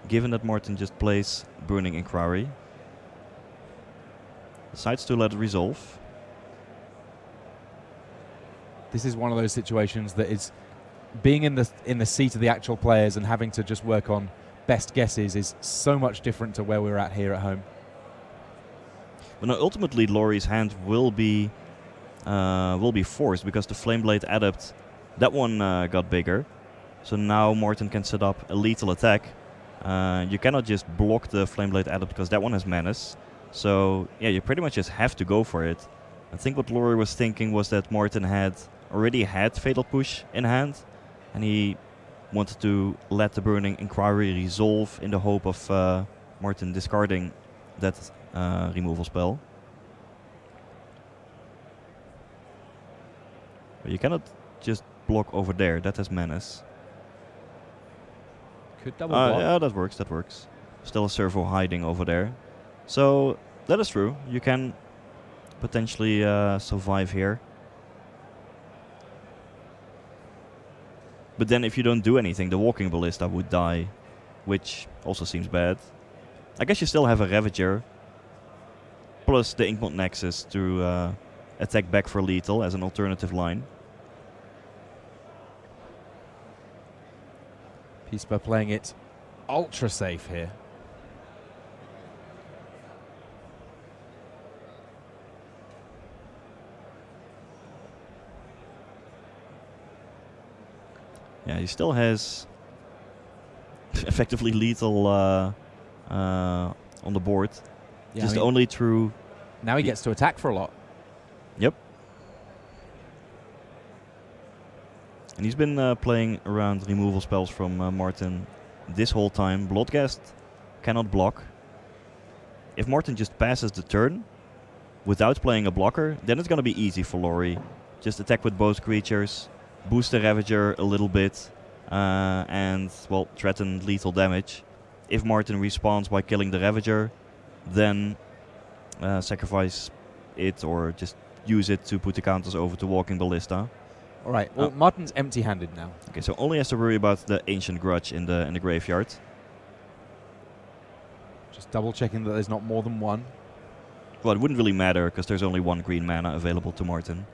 Speaker 2: given that Martin just plays Burning Inquiry. Decides to let it resolve.
Speaker 1: This is one of those situations that is being in the seat of the actual players and having to just work on best guesses is so much different to where we're at here at home.
Speaker 2: But no, ultimately, Laurie's hand will be forced because the Flameblade Adept, that one got bigger. So now Martin can set up a lethal attack. You cannot just block the Flameblade Adept because that one has Menace. So yeah, you pretty much just have to go for it. I think what Laurie was thinking was that Martin already had Fatal Push in hand, and he wanted to let the Burning Inquiry resolve in the hope of Martin discarding that removal spell. But you cannot just block over there, that has Menace.
Speaker 1: Could double block.
Speaker 2: Yeah, that works. Still a servo hiding over there. So, that is true. You can potentially survive here. But then if you don't do anything, the Walking Ballista would die, which also seems bad. I guess you still have a Ravager, plus the Inkmoth Nexus to attack back for lethal as an alternative line.
Speaker 1: Pispa playing it ultra safe here.
Speaker 2: Yeah, he still has effectively lethal on the board.
Speaker 1: Yeah,
Speaker 2: Just only through...
Speaker 1: Now he gets to attack for a lot.
Speaker 2: Yep. And he's been playing around removal spells from Martin this whole time. Bloodghast cannot block. If Martin just passes the turn without playing a blocker, then it's going to be easy for Laurie. Just attack with both creatures, boost the Ravager a little bit, and, well, threaten lethal damage. If Martin respawns by killing the Ravager, then sacrifice it or just use it to put the counters over to Walking Ballista.
Speaker 1: All right, well, Martin's empty-handed now.
Speaker 2: Okay, so only has to worry about the Ancient Grudge in the graveyard.
Speaker 1: Just double-checking that there's not more than one.
Speaker 2: Well, it wouldn't really matter because there's only one green mana available to Martin.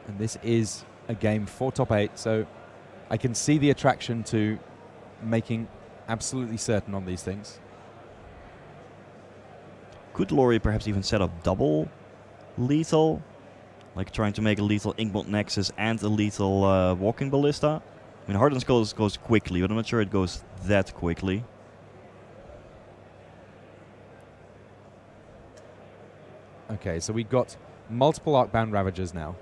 Speaker 1: And this is a game for top 8, so I can see the attraction to making absolutely certain on these things.
Speaker 2: Could Laurie perhaps even set up double lethal? Like trying to make a lethal Inkmoth Nexus and a lethal Walking Ballista? I mean, Hardened goes quickly, but I'm not sure it goes that quickly.
Speaker 1: Okay, so we've got multiple Arcbound Ravagers now.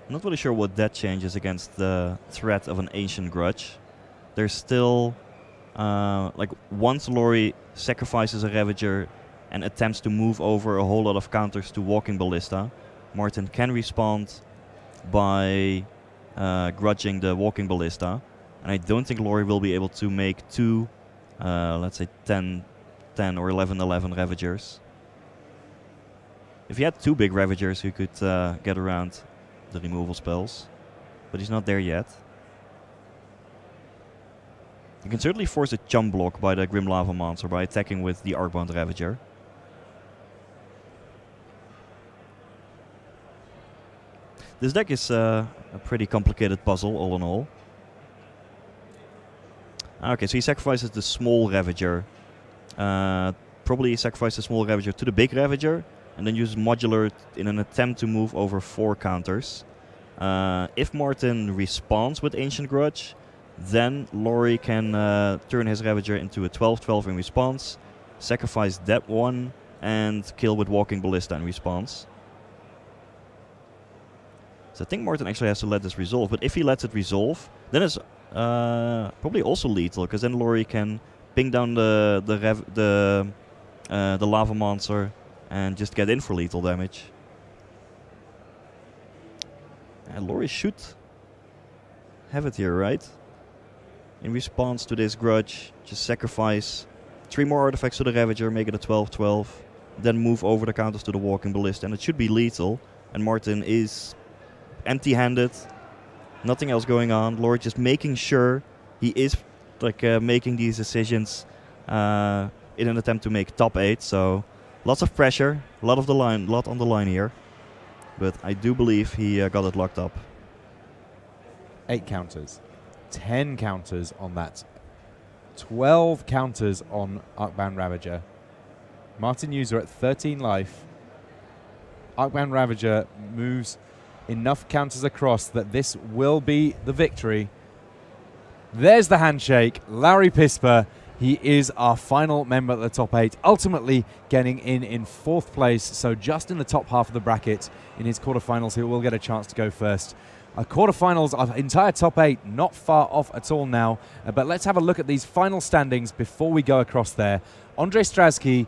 Speaker 2: I'm not really sure what that changes against the threat of an Ancient Grudge. There's still, like, once Laurie sacrifices a Ravager and attempts to move over a whole lot of counters to Walking Ballista, Martin can respond by grudging the Walking Ballista. And I don't think Laurie will be able to make two, let's say 10 or 11 Ravagers. If he had two big Ravagers, he could get around the removal spells. But he's not there yet. You can certainly force a chump block by the Grim Lava Monster by attacking with the Arcbound Ravager. This deck is a pretty complicated puzzle, all in all. Okay, so he sacrifices the small Ravager. Probably sacrifices the small Ravager to the big Ravager, and then uses Modular in an attempt to move over 4 counters. If Martin responds with Ancient Grudge, then Laurie can turn his Ravager into a 12/12 in response, sacrifice that one, and kill with Walking Ballista in response. So I think Martin actually has to let this resolve. But if he lets it resolve, then it's probably also lethal, because then Laurie can ping down the lava monster and just get in for lethal damage. And Laurie should have it here, right? In response to this grudge, just sacrifice 3 more artifacts to the Ravager, make it a 12-12, then move over the counters to the Walking Ballista, and it should be lethal. And Martin is empty-handed, nothing else going on. Laurie just making sure he is like making these decisions in an attempt to make top 8. So lots of pressure, a lot on the line here. But I do believe he got it locked up.
Speaker 1: 8 counters, 10 counters on that, 12 counters on Arcbound Ravager. Martin User at 13 life. Arcbound Ravager moves enough counters across that this will be the victory. There's the handshake. Larry Pisper, he is our final member at the top 8, ultimately getting in 4th place, so just in the top half of the bracket in his quarterfinals. He will get a chance to go first. Our quarterfinals, our entire top 8, not far off at all now, but let's have a look at these final standings before we go across there. Andre Strasky,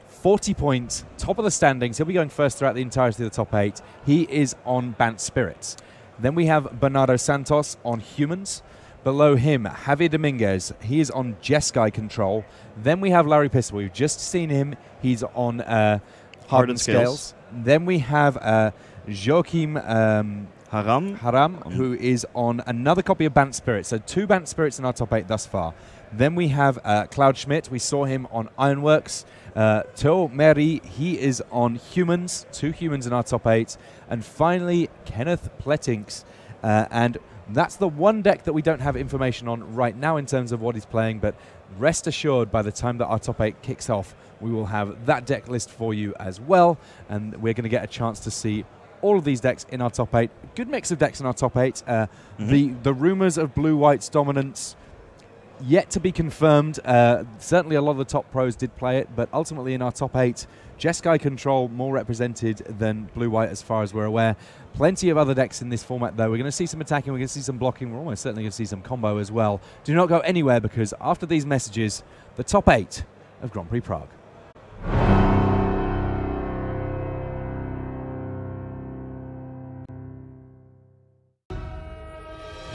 Speaker 1: 40 points, top of the standings. He'll be going first throughout the entirety of the top 8. He is on Bant Spirits. Then we have Bernardo Santos on Humans. Below him, Javier Dominguez. He is on Jeskai Control. Then we have Larry Pistol. We've just seen him. He's on Hardened Scales. Then we have Joachim Haram, who is on another copy of Bant Spirits. So 2 Bant Spirits in our top 8 thus far. Then we have Cloud Schmidt. We saw him on Ironworks. Teo Meri, he is on Humans. 2 Humans in our top 8. And finally, Kenneth Plettinks. And that's the one deck that we don't have information on right now in terms of what he's playing, but rest assured by the time that our top 8 kicks off, we will have that deck list for you as well, and we're going to get a chance to see all of these decks in our top 8. Good mix of decks in our top 8. The rumors of Blue-White's dominance yet to be confirmed. Certainly a lot of the top pros did play it, but ultimately in our top 8, Jeskai Control more represented than Blue-White as far as we're aware. Plenty of other decks in this format though. We're going to see some attacking, we're going to see some blocking, we're almost certainly going to see some combo as well. Do not go anywhere, because after these messages, the top 8 of Grand Prix Prague.